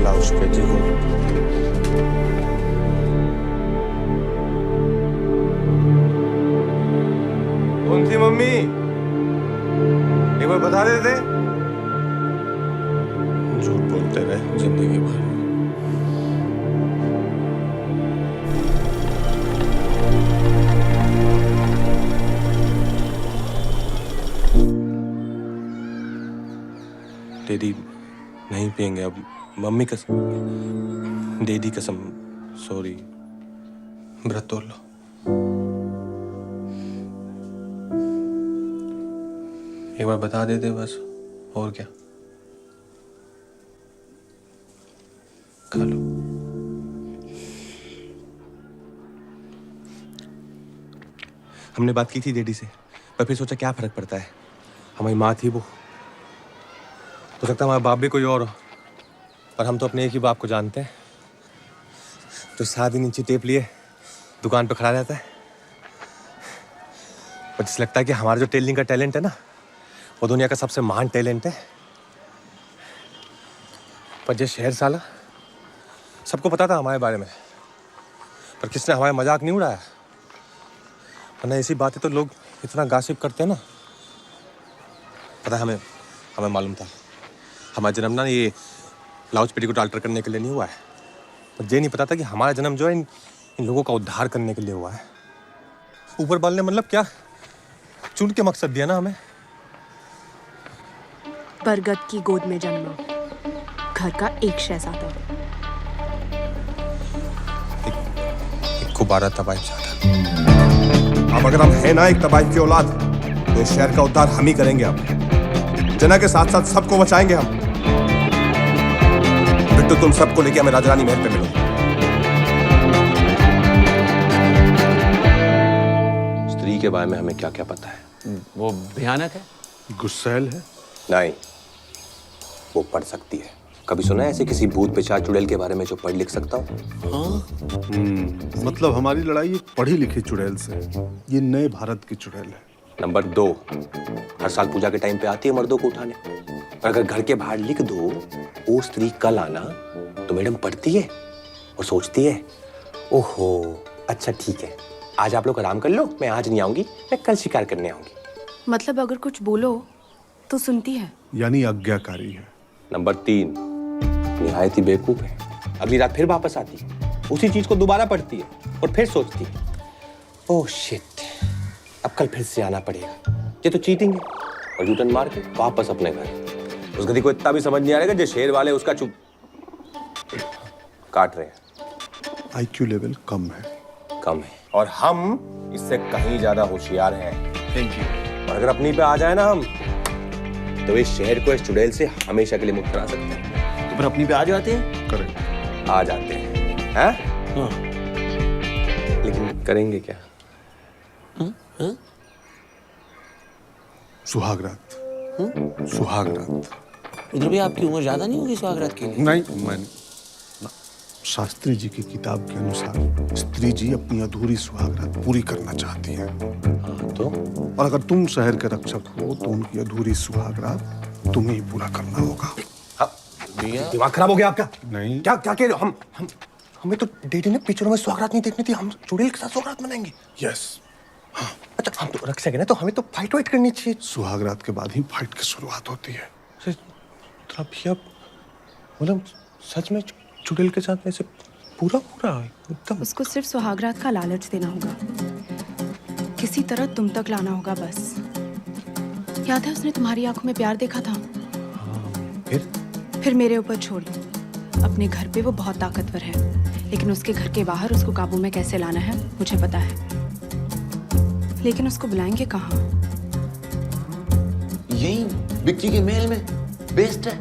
लाओ उसके जी को। कौन थी मम्मी? एक बार बता देते। झूठ बोलते रहे जिंदगी भर। डैडी नहीं पियेंगे अब। मम्मी कसम, डैडी कसम, सॉरी। व्रत तोड़ लो। एक बार बता देते बस, और क्या। खा लो। हमने बात की थी डैडी से, पर फिर सोचा क्या फर्क पड़ता है, हमारी माँ थी वो। हो सकता है हमारा बाप भी कोई और हो, पर हम तो अपने एक ही बाप को जानते हैं, जो 7 दिन इंची टेप लिए दुकान पर खड़ा रहता है। पर जिसे लगता है कि हमारा जो टेलरिंग का टैलेंट है ना, वो दुनिया का सबसे महान टैलेंट है। पर ये शहर साला, सबको पता था हमारे बारे में, पर किसने हमारा मजाक नहीं उड़ाया। वरना ऐसी बातें तो लोग इतना गासिप करते हैं ना। पता है हमें मालूम था हमारा जन्म ना ये लाउज पेटी को अल्टर करने के लिए नहीं हुआ है, पर ये नहीं पता था कि हमारा जन्म जो है इन लोगों का उद्धार करने के लिए हुआ है। ऊपर वाले ने मतलब क्या चुन के मकसद दिया ना हमें। बरगद की गोद में जन्मा, घर का एक शहजादा। एक गुब्बारा तबाही चाहता। अब अगर हम हैं ना एक तबाही की औलाद, तो इस शहर का उद्धार हम ही करेंगे। अब जना के साथ साथ सबको बचाएंगे हम। बिट्टू, तुम सबको लेके हमें राजरानी महल पे मिलो। स्त्री के बारे में हमें क्या क्या पता है? वो भयानक है, गुस्सैल है। नहीं, वो पढ़ सकती है। कभी सुना है ऐसे किसी भूत पिशाच चुड़ैल के बारे में जो पढ़ लिख सकता हो? मतलब हमारी लड़ाई एक पढ़ी लिखी चुड़ैल से। ये नए भारत की चुड़ैल है। नंबर 2, हर साल पूजा के टाइम पे आती है मर्दों को उठाने। और अगर घर के बाहर लिख दो वो स्त्री कल आना, तो मैडम पढ़ती है और सोचती है, ओहो अच्छा ठीक है, आज आप लोग आराम कर लो, मैं आज नहीं आऊंगी, मैं कल शिकार करने आऊंगी। मतलब अगर कुछ बोलो तो सुनती है, यानी आज्ञाकारी है। नंबर 3, निहायत ही बेवकूफ है। अगली रात फिर वापस आती है, उसी चीज को दोबारा पढ़ती है और फिर सोचती है, ओह शिट, अब कल फिर से आना पड़ेगा, ये तो चीटिंग है। और यूटर्न मार के वापस अपने घर। उस गधी को इतना भी समझ नहीं आ रहा जो शेर वाले उसका चुप काट रहे हैं। आईक्यू लेवल कम है। और हम इससे कहीं ज्यादा होशियार हैं। Thank you. और अगर अपनी पे आ जाए ना हम, तो इस शहर को इस चुड़ैल से हमेशा के लिए मुक्त करा सकते हैं। तो फिर अपनी पे आ जाते हैं? करेक्ट, आ जाते हैं। हाँ? लेकिन करेंगे क्या? सुहाग रात। सुहाग रात। इधर भी आपकी उम्र ज्यादा नहीं होगी सुहाग रात के लिए? नहीं, मैंने शास्त्री जी की किताब के अनुसार स्त्री जी अपनी अधूरी सुहाग रात पूरी करना चाहती हैं। तो और अगर तुम शहर के रक्षक हो तो उनकी अधूरी सुहाग रात तुम्हें ही पूरा करना होगा। दिमाग खराब हो गया आपका? नहीं। क्या क्या कह रहे हो? हमें तो डैडी ने पिक्चरों में सुहागरात नहीं देखनी थी, हम चुड़ैल के साथ सुहागरात मनाएंगे। यस। अच्छा, हम तो रक्षक है ना, तो हमें तो फाइट वाइट करनी चाहिए। सुहाग रात के बाद ही फाइट की शुरुआत होती है। मतलब सच में चुड़ैल के साथ ऐसे पूरा एकदम। उसको सिर्फ सुहागरात का लालच देना होगा, किसी तरह तुम तक लाना होगा बस। याद है उसने तुम्हारी आंखों में प्यार देखा था? फिर मेरे ऊपर छोड़ दो। अपने घर पे वो बहुत ताकतवर है, लेकिन उसके घर के बाहर उसको काबू में कैसे लाना है मुझे पता है। लेकिन उसको बुलाएंगे कहाँ? यही बिक्की के मेल में बेस्ट है।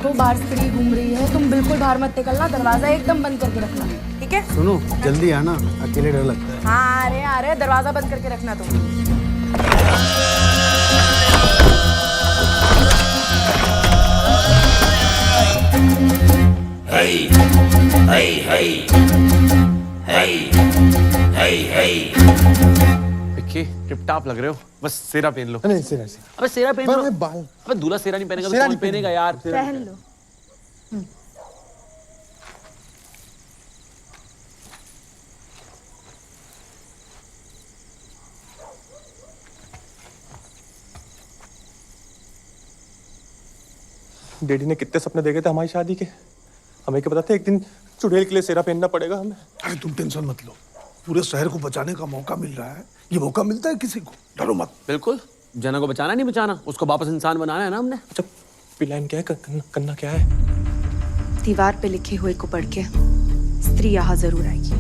देखो बाहर स्त्री घूम रही है, तुम बिल्कुल बाहर मत निकलना, दरवाजा एकदम बंद करके रखना, ठीक है? सुनो, जल्दी आना, अकेले डर लगता है। हाँ आ रहे, दरवाजा बंद करके रखना तुम। विक्की टिप टॉप लग रहे हो, बस सेरा पहन लो। नहीं सिरा से अबे सेरा पहन लो। मैं बाल अबे दूल्हा सेरा नहीं पहनेगा तो सेरा कौन नहीं पहनेगा यार? पहन लो। डैडी ने कितने सपने देखे थे हमारी शादी के। हमें क्या पता था एक दिन चुड़ैल के लिए सेरा पहनना पड़ेगा हमें। अरे तुम टेंशन मत लो, पूरे शहर को बचाने का मौका मिल रहा है। ये मौका मिलता है किसी को, डरो मत। बिल्कुल, जना को बचाना नहीं बचाना, उसको वापस इंसान बनाना है ना हमने। अच्छा पिलाइन क्या है, करना क्या है? दीवार पे लिखे हुए को पढ़ के स्त्री यहाँ जरूर आएगी।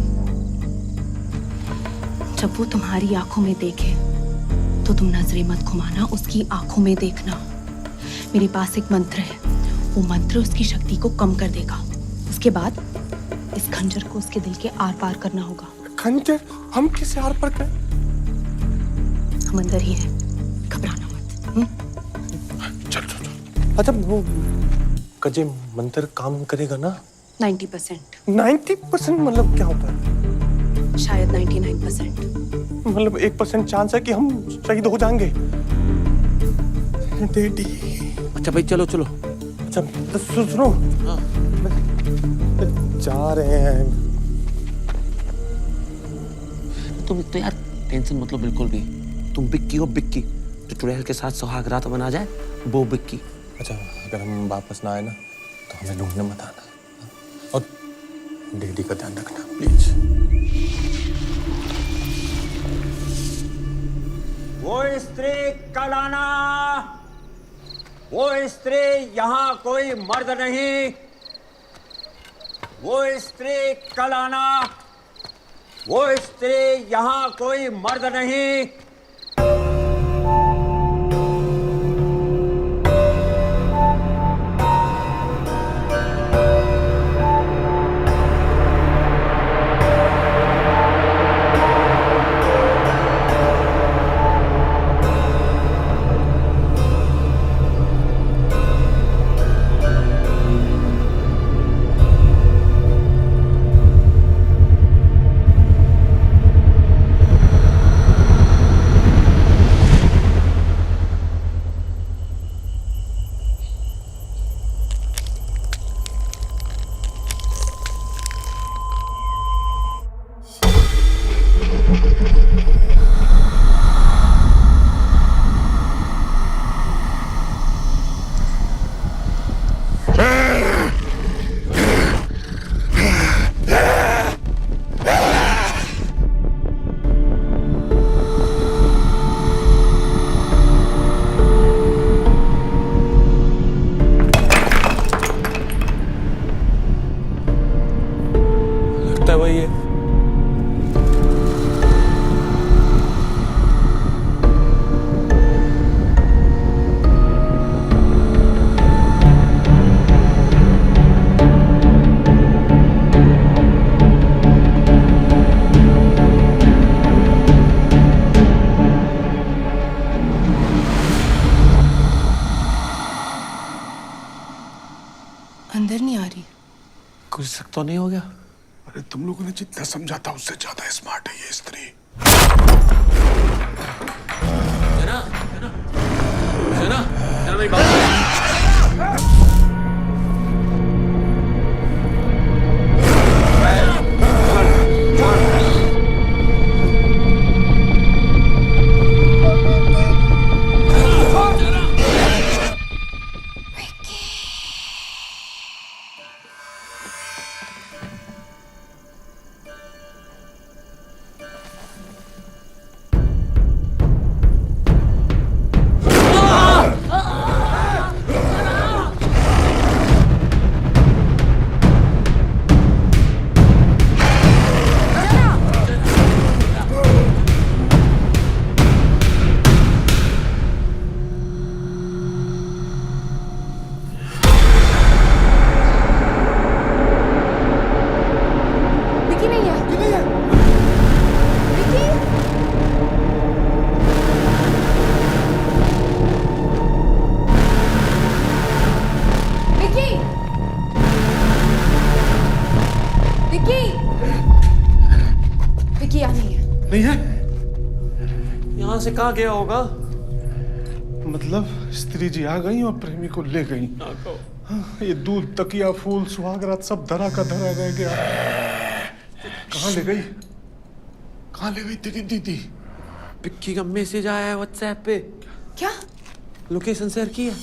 जब वो तुम्हारी आंखों में देखे तो तुम नजरें मत घुमाना, उसकी आंखों में देखना। मेरे पास एक मंत्र है, वो मंत्र उसकी शक्ति को कम कर देगा। उसके बाद इस खंजर को उसके दिल के आर पार करना होगा। खंजर? हम किसे आर पार करें? हम अंदर ही हैं, घबराना मत। चल। अच्छा वो कजे मंत्र काम करेगा ना? 90%, 90% मतलब क्या होता है? शायद 99%। मतलब 1% चांस है कि हम शहीद हो जाएंगे। डैडी। अच्छा भाई चलो। अच्छा तो सुनो। हाँ। जा रहे हैं। तुम तो यार टेंशन मत लो बिल्कुल भी। तुम बिक्की हो, बिक्की जो चुड़ैल के साथ सुहाग रात बना जाए, वो बिक्की। अच्छा अगर हम वापस ना आए ना तो हमें ढूंढने मत आना, और डैडी का ध्यान रखना प्लीज। वो स्त्री कल आना, वो स्त्री यहाँ कोई मर्द नहीं। वो स्त्री कल आना, वो स्त्री यहाँ कोई मर्द नहीं। अंदर नहीं आ रही। कुछ शक तो नहीं हो गया? अरे तुम लोगों ने जितना समझा था उससे ज्यादा स्मार्ट है ये स्त्री। जना मेरी बात सुनो। नहीं है? यहाँ से कहाँ गया होगा? मतलब स्त्री जी आ गई और प्रेमी को ले गई। ये दूध, तकिया, फूल, सुहागरात सब धरा का धरा रह गया। कहाँ ले गई? कहाँ ले गई तेरी दीदी? पिक्की का मैसेज आया है व्हाट्सएप पे। क्या? लोकेशन शेयर की है।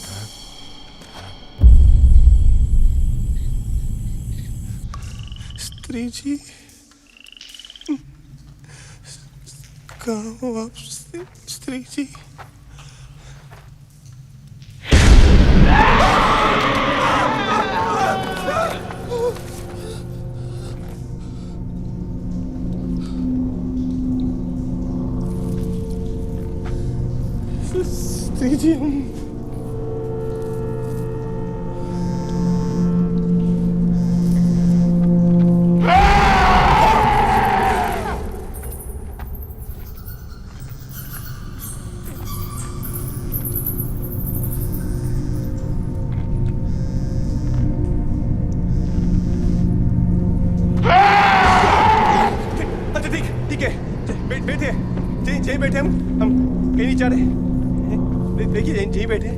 स्त्री जी कहाँ हो आप स्त्री जी? स्त्री जी बैठे यहीं बैठे हम कहीं नहीं जा रहे। देखिए यहीं बैठे।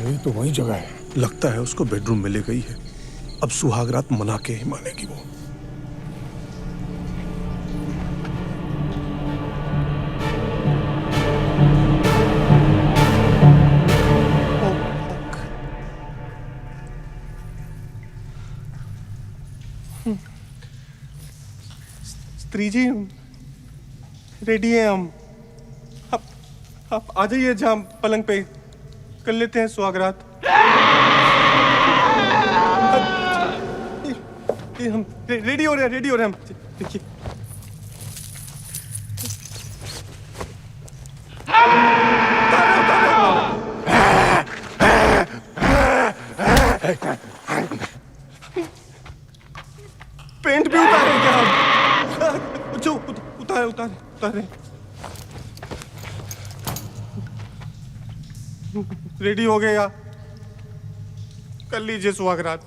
ये तो वही जगह है। लगता है उसको बेडरूम में ले गई है। अब सुहागरात मना के ही मानेगी वो। स्त्री जी रेडी है हम। आप आ जाइए जहाँ पलंग पे कर लेते हैं सुहागरात। हम रेडी हो रहे हैं हम। देखिए पेंट भी उतारे क्या हम? जो उतारे रेडी हो गए या कर लीजिए सुहागरात।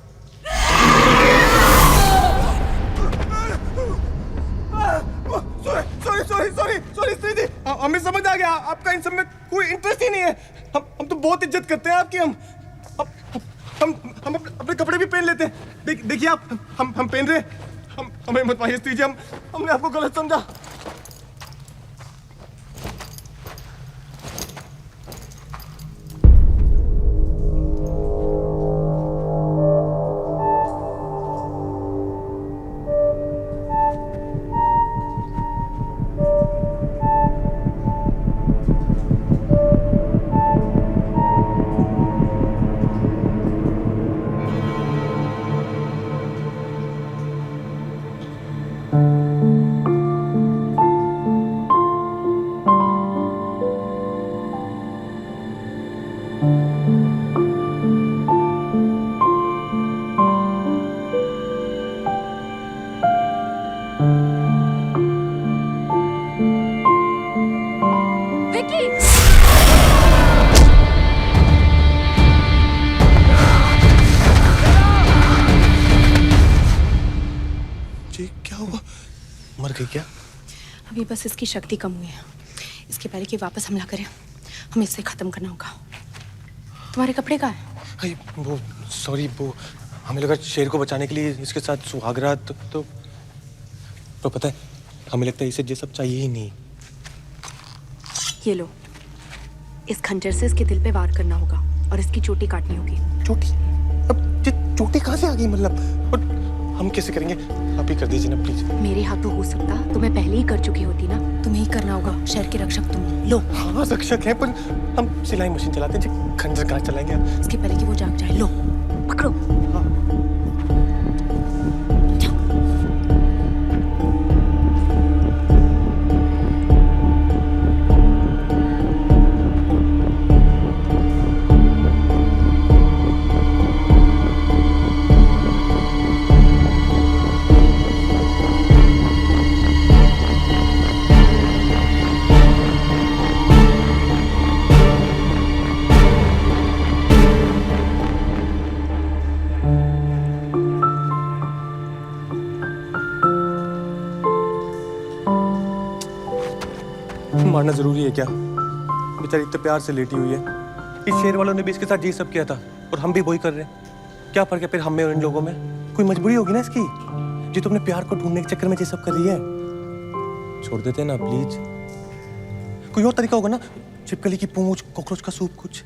सॉरी स्त्री जी, हमें समझ आ गया आपका इन सब में कोई इंटरेस्ट ही नहीं है। हम तो बहुत इज्जत करते हैं आपकी। हम अपने कपड़े भी पहन लेते हैं। देखिए आप हम पहन रहे हैं। हमें मत पाइए स्त्री जी, हमने आपको गलत समझा। मर गई क्या? अभी बस इसकी शक्ति कम हुई है। इसके पहले कि वापस हमला करें हमें इसे खत्म करना होगा। तुम्हारे कपड़े कहाँ हैं? वो सॉरी, वो हमें लगा शेर को बचाने के लिए इसके साथ सुहागरात तो पता है हमें लगता है इसे ये सब चाहिए ही नहीं। ये लो, इस खंजर से इसके दिल पे वार करना होगा और इसकी चोटी काटनी होगी। चोटी? अब ये चोटी कहाँ से आ गई? मतलब और हम कैसे करेंगे? आप ही कर दीजिए ना प्लीज। मेरे हाथों हो सकता तो मैं पहले ही कर चुकी होती ना। तुम्हें ही करना होगा। शहर के रक्षक तुम। लो। हाँ रक्षक है, पर हम सिलाई मशीन चलाते हैं, खंजर कहाँ चलाएंगे? इसके पहले कि वो जाग जाए। लो पकड़ो। हाँ। मारना जरूरी है क्या? बेचारी इतने प्यार से लेटी हुई है। इस शेर वालों ने भी इसके साथ ये सब किया था और हम भी वही कर रहे हैं। क्या फर्क है फिर हम में और इन लोगों में? कोई मजबूरी होगी ना इसकी, जो तुमने प्यार को ढूंढने के चक्कर में ये सब कर रही है। छोड़ देते हैं ना प्लीज। कोई और तरीका होगा ना, छिपकली की पूंछ, कॉकरोच का सूप, कुछ।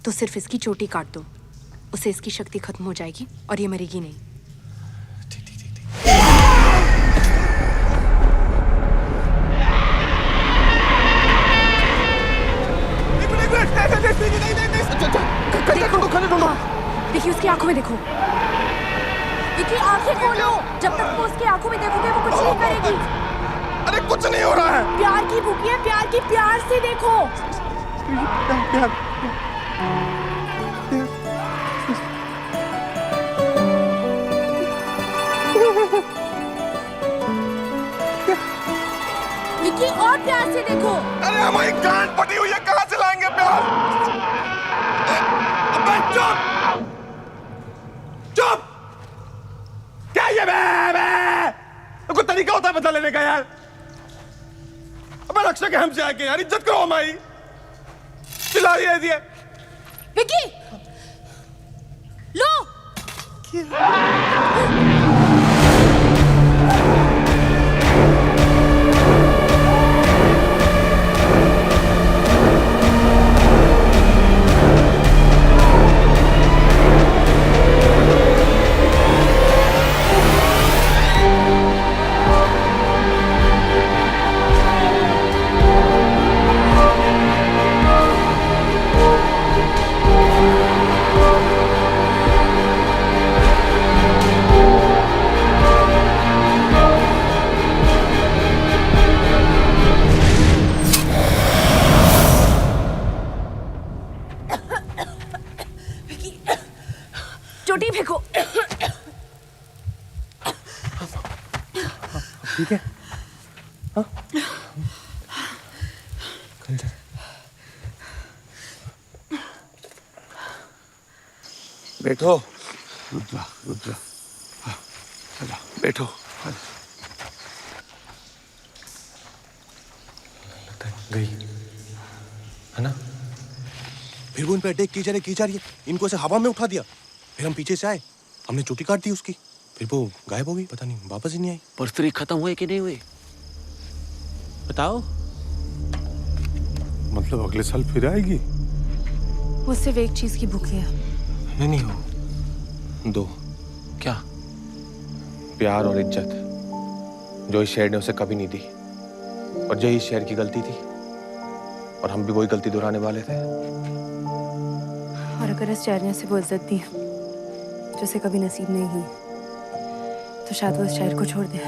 तो सिर्फ इसकी चोटी काट दो, उससे इसकी शक्ति खत्म हो जाएगी और ये मरेगी नहीं। देखिए उसकी आंखों में देखो। देखिए आंखें खोलो, जब तक वो उसकी आंखों में देखोगे वो कुछ नहीं करेगी। अरे कुछ नहीं हो रहा है। प्यार की भूखी है, प्यार की, प्यार से देखो। विकी और प्यार से देखो। अरे हमारी गांड फटी हुई है, कहां से लाएंगे प्यार? अबे चुप चुप। क्या ये बे? कोई तरीका होता है बदला लेने का यार? अबे रक्षा के हमसे आके यार इज्जत करो हमारी। चिल्ला रही है विकी लो। चोटी फेंको। ठीक है? हाँ? बैठो। रुद्रा रुद्रा चलो बैठो। गई है ना? फिर वो इन पे अटैक की जा रही है। इनको ऐसे हवा में उठा दिया, फिर हम पीछे से आए, हमने चोटी काट दी उसकी, फिर वो गायब हो गई, पता नहीं वापस ही नहीं आई। पर स्त्री खत्म हुए कि नहीं हुए बताओ। मतलब अगले साल फिर आएगी? वो सिर्फ एक चीज की भूखी है। नहीं हो, दो। क्या? प्यार और इज्जत, जो इस शेर ने उसे कभी नहीं दी, और यही इस शेर की गलती थी, और हम भी वही गलती दोहराने वाले थे। और अगर इस शेर ने उसे वो इज्जत दी जो उसे कभी नसीब नहीं हुई, तो शायद वो इस शेर को छोड़ दे।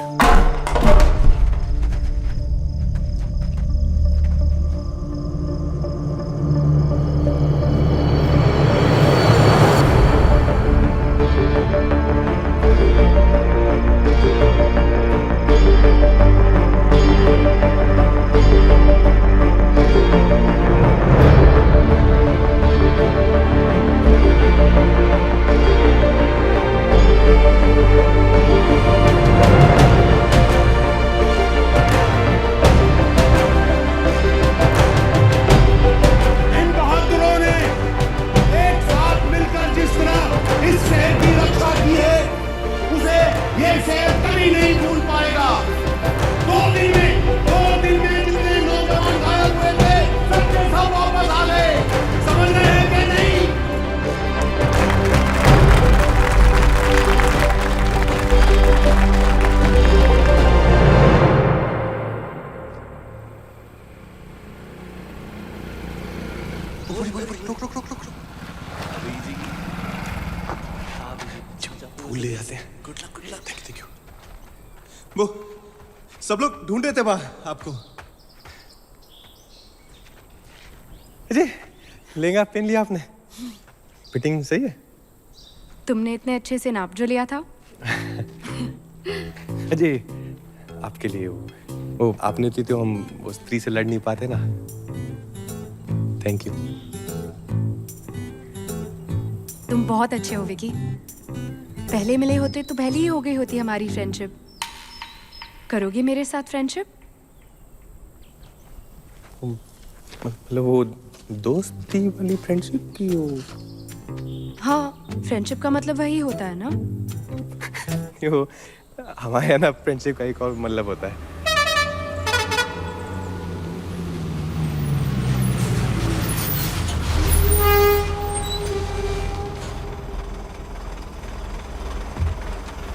फूल ले जाते हैं। Good luck. Thank you. वो सब लोग ढूंढ रहे थे वहां आपको। अजय, लहंगा पहन लिया आपने? फिटिंग सही है? तुमने इतने अच्छे से नाप जो लिया था। अजय, आपके लिए वो आपने थी तो हम वो स्त्री से लड़ नहीं पाते ना। Thank you. तुम बहुत अच्छे हो विकी। पहले मिले होते तो पहले ही हो गई होती हमारी फ्रेंडशिप। करोगे मेरे साथ फ्रेंडशिप? मतलब वो दोस्ती वाली फ्रेंडशिप की वो हाँ, फ्रेंडशिप का मतलब वही होता है ना। वो हमारे यहाँ ना फ्रेंडशिप का एक और मतलब होता है।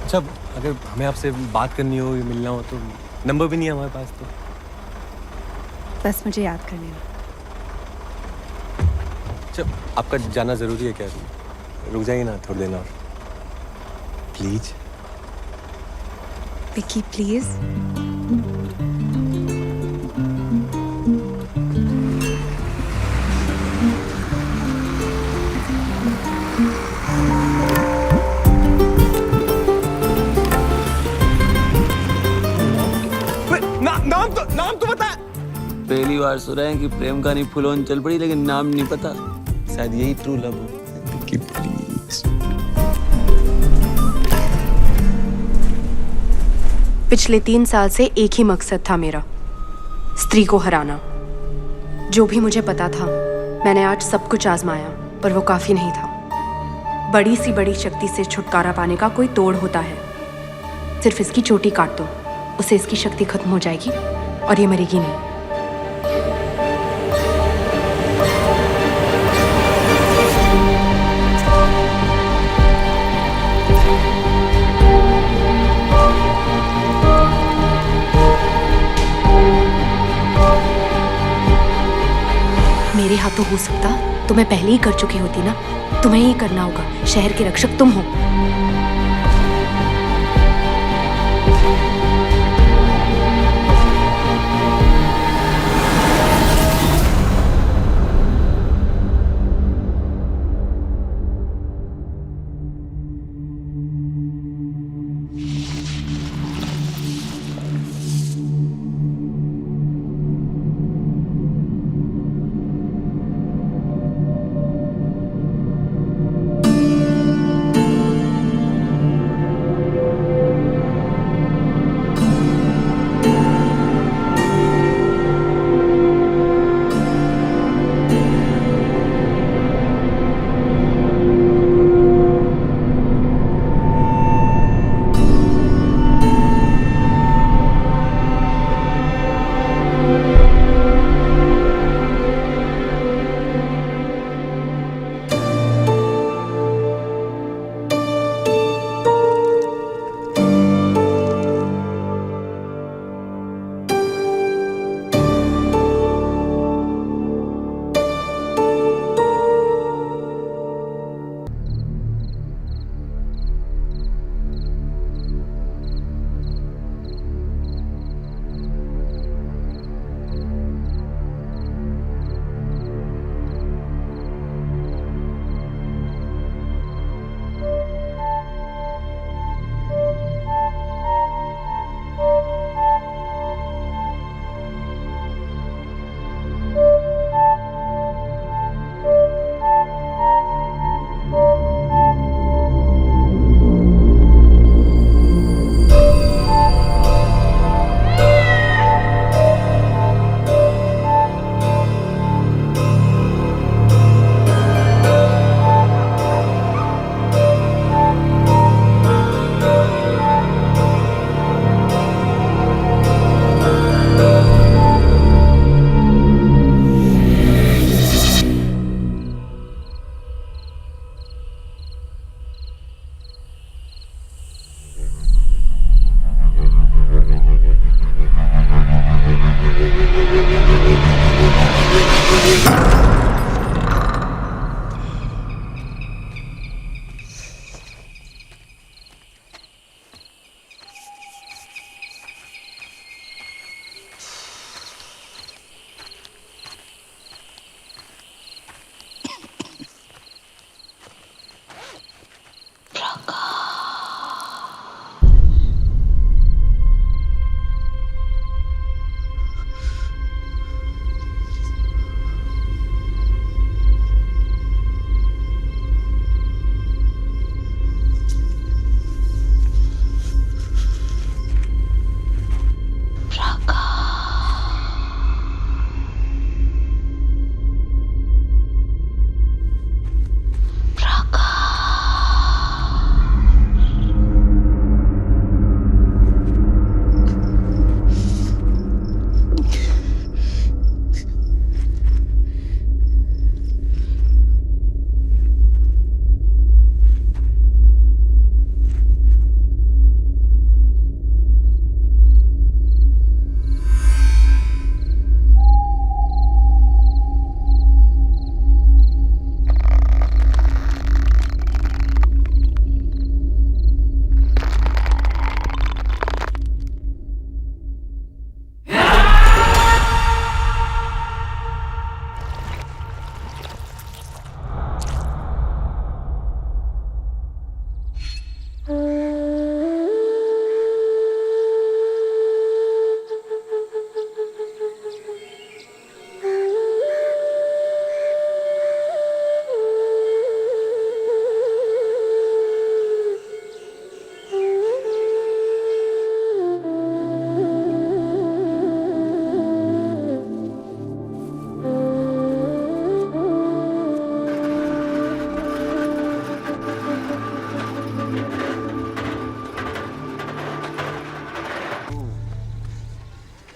अच्छा, अगर हमें आपसे बात करनी हो या मिलना हो तो नंबर भी नहीं है हमारे पास तो। बस मुझे याद कर लेना। अच्छा, आपका जाना जरूरी है क्या? रुक जाइए ना थोड़ी देर और प्लीज। विकी प्लीज। नाम तो बता। पहली बार सुन रहे हैं कि प्रेम कहानी फुलोन चल पड़ी लेकिन नाम नहीं पता। शायद यही ट्रू लव हो। कि प्लीज। पिछले 3 साल से एक ही मकसद था मेरा, स्त्री को हराना। जो भी मुझे पता था, मैंने आज सब कुछ आजमाया, पर वो काफी नहीं था। बड़ी सी बड़ी शक्ति से छुटकारा पाने का कोई तोड़ होता है। सिर्फ इसकी चोटी काट दो, उसे इसकी शक्ति खत्म हो जाएगी और ये मरेगी नहीं। मेरे हाथों हो सकता तो मैं पहले ही कर चुकी होती ना। तुम्हें ही करना होगा, शहर के रक्षक तुम हो।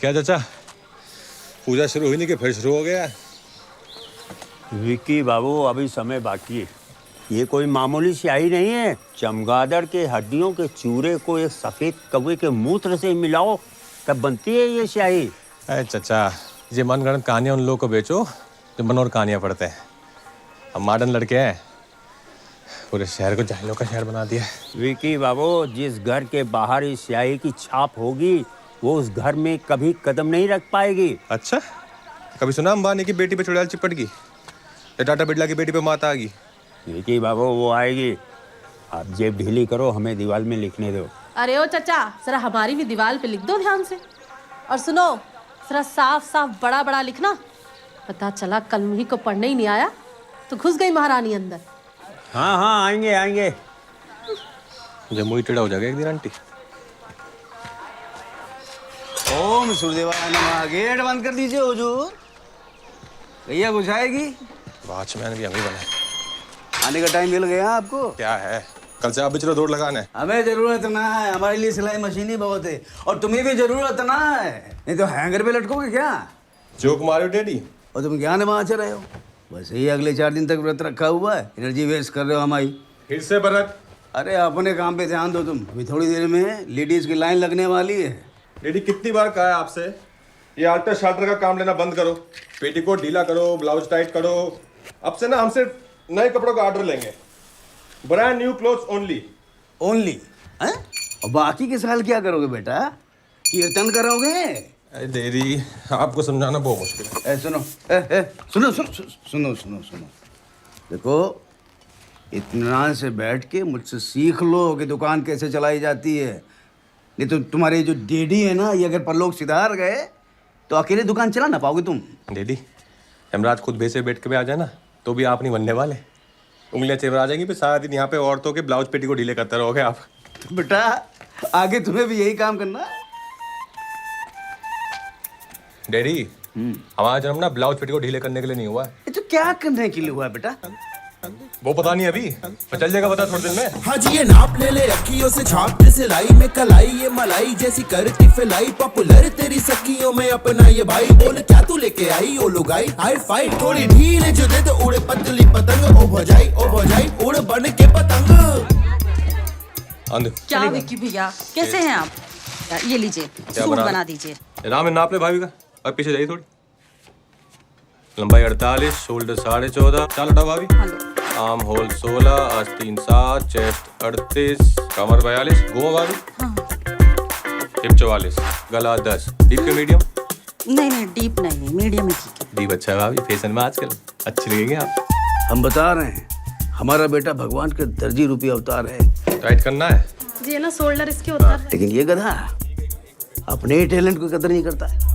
क्या चाचा, पूजा शुरू हुई नहीं कि फिर शुरू हो गया? विक्की बाबू, अभी समय बाकी है। ये कोई मामूली स्याही नहीं है। चमगादड़ के हड्डियों के चूरे को एक सफेद कौवे के मूत्र से मिलाओ तब बनती है ये स्याही। अरे चाचा, ये मनगढ़ंत कहानियां उन लोगों को बेचो जो मनोर कहानियां पढ़ते हैं। हम मॉडर्न लड़के हैं, पूरे शहर को जाहिलों का शहर बना दिया। विक्की बाबू, जिस घर के बाहर इस स्याही की छाप होगी वो उस घर में कभी कदम नहीं रख पाएगी। अच्छा, कभी सुना अंबानी की बेटी पे चुड़ैल चिपट गई या टाटा बिरला की बेटी पे माता आ गई? विक्की बाबू, वो आएगी। आप जेब ढीली करो, हमें दीवार में लिखने दो। अरे ओ चाचा, जरा हमारी भी दीवार पे लिख दो ध्यान से। और सुनो, जरा साफ साफ बड़ा बड़ा लिखना। पता चला कल मुही को पढ़ने ही नहीं आया तो घुस गई महारानी अंदर। हाँ हाँ, आएंगे आएंगे। जब मुही टेढ़ा हो जाएगा एक दिन आंटी। ओम सूर्यदेवाय नमः। गेट बंद कर दीजिए हुजूर, भैया बुझाएगी। वॉचमैन भी हमें बने। आने का टाइम मिल गया आपको? क्या है, कल से आप भी चलो दौड़ लगाने। हमें जरूरत ना है, हमारे लिए सिलाई मशीन ही बहुत है। और तुम्हें भी जरूरत ना है, नहीं तो हैंगर पे लटकोगे क्या? जोक मारो डैडी। और तुम क्या नमाज रहे हो? बस यही अगले 4 दिन तक व्रत रखा हुआ है, एनर्जी वेस्ट कर रहे हो हमारी। फिर से व्रत? अरे अपने काम पे ध्यान दो तुम। अभी थोड़ी देर में लेडीज की लाइन लगने वाली है। डैडी, कितनी बार कहा है आपसे, ये आल्टर शाल्टर का काम लेना बंद करो। पेटीकोट ढीला करो, ब्लाउज टाइट करो। अब से ना हमसे नए कपड़ों का ऑर्डर लेंगे। Brand new clothes only. Only? हैं? और बाकी के साल क्या करोगे बेटा? कीर्तन करोगे? अरे डैडी, आपको समझाना बहुत मुश्किल है। सुनो सुनो सुनो सुनो सुनो सुनो। देखो, इत्मीनान से बैठ के मुझसे सीख लो कि दुकान कैसे चलाई जाती है। नहीं तो तुम्हारे जो डैडी है ना, ये अगर परलोक सिधार गए तो अकेले दुकान चला ना पाओगे तुम। डैडी, हेमराज खुद बेसे बैठ के भी आ जाए ना तो भी आप नहीं बनने वाले। उंगलियां चेवरा जाएंगी, फिर सारा दिन यहाँ पे औरतों के ब्लाउज पेटी को ढीले करते रहोगे आप। तो बेटा, आगे तुम्हें भी यही काम करना। डैडी, हमारा जन्म ना ब्लाउज पेटी को ढीले करने के लिए नहीं हुआ है। ये तो क्या करने के लिए हुआ है बेटा? वो पता नहीं, अभी चल जाएगा पता थोड़े दिन में। हाँ जी, ये नाप ले ले अखियों से झाँप के सिलाई में कलाई, ये मलाई जैसी करती फिलाई, पॉपुलर तेरी सखियों में अपना ये भाई। बोल क्या तू लेके आई ओ लुगाई, हाई फाई थोड़ी ढील जो दे तो उड़े पतली पतंग। ओ भजाई उड़ बन के पतंग। क्या विक्की भैया, कैसे हैं आप? ये लीजिए, सूट बना दीजिए। राम नाप ले भाभी का, और पीछे जाइए थोड़ी। लंबाई 48, शोल्डर 14.5। चाल हटाओ भाभी। आर्म होल 16, आस्तीन 7, चेस्ट 38, कमर 42, घूमो भाभी। हिप 44, गला 10। डीप के मीडियम? नहीं डीप नहीं, मीडियम ही ठीक है। डीप अच्छा है भाभी, फैशन में आजकल अच्छी लगेगी आप। हम बता रहे हैं, हमारा बेटा भगवान के दर्जी रूपी अवतार है। टाइट करना है जी ना, शोल्डर इसके उतार है। लेकिन ये गधा अपने टैलेंट को कदर नहीं करता है।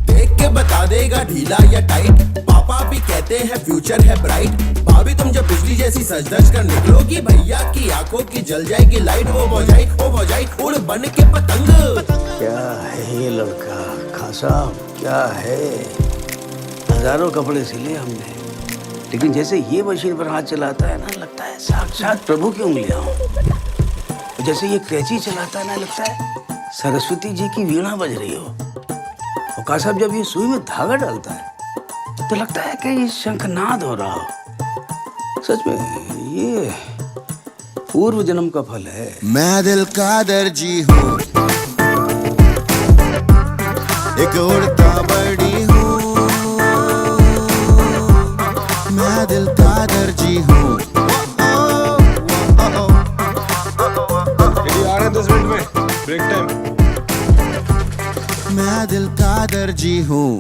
देख के बता देगा ढीला या टाइट, पापा भी कहते हैं फ्यूचर है ब्राइट। भाभी तुम जब बिजली जैसी सज धज कर निकलोगी, भैया की आंखों की जल जाएगी लाइट। ओ भजाई उड़ बन के पतंग। क्या है ये लड़का, खासा क्या है। हजारों कपड़े सिले हमने, लेकिन जैसे ये मशीन पर हाथ चलाता है ना, लगता है साक्षात प्रभु की उंगलियां हो। जैसे ये कैंची चलाता है ना, लगता है सरस्वती जी की वीणा बज रही हो। और का साहब जब ये सुई में धागा डालता है तो लगता है कि ये शंखनाद हो रहा हो। सच में ये पूर्व जन्म का फल है। मैं दिल का दर्जी हूँ, एक उड़ता बड़ी हूँ। मैं दिल का दर्जी हूँ। आ रहे हैं 10 मिनट में, ब्रेक टाइम। मैं दिल का दर्जी हूँ।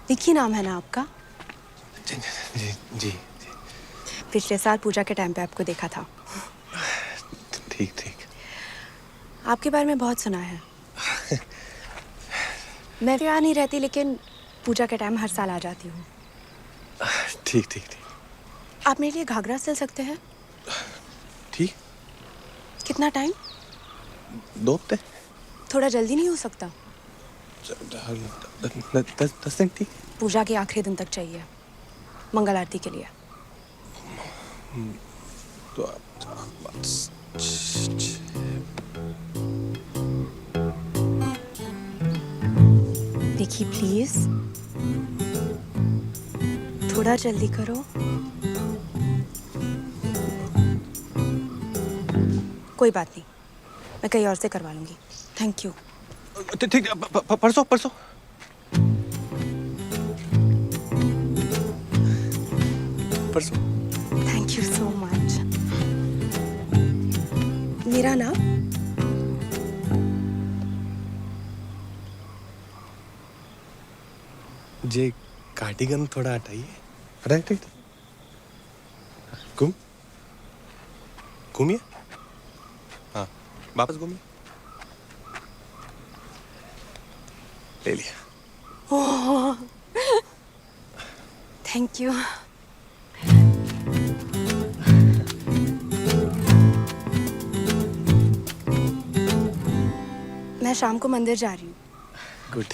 विक्की नाम है ना आपका? जी जी जी। पिछले साल पूजा के टाइम पे आपको देखा था। ठीक ठीक। आपके बारे में बहुत सुना है। मैं तो यहाँ नहीं रहती, लेकिन पूजा के टाइम हर साल आ जाती हूँ। ठीक ठीक ठीक। आप मेरे लिए घाघरा सिल सकते हैं? ठीक। कितना टाइम? 2 हफ्ते। थोड़ा जल्दी नहीं हो सकता? 10 दिन ठीक। पूजा के आखिरी दिन तक चाहिए, मंगल आरती के लिए। तो विकी प्लीज, थोड़ा जल्दी करो। कोई बात नहीं, मैं कहीं और से करवा लूंगी। Thank you. ठीक। परसों परसों। परसों। Thank you so much. मेरा नाम? जे कार्डिगन थोड़ा हटाइए। हटाइए। ठीक। घूमिए। हाँ, वापस घूमिए। ले लिया। ओह, थैंक यू। मैं शाम को मंदिर जा रही हूँ। गुड।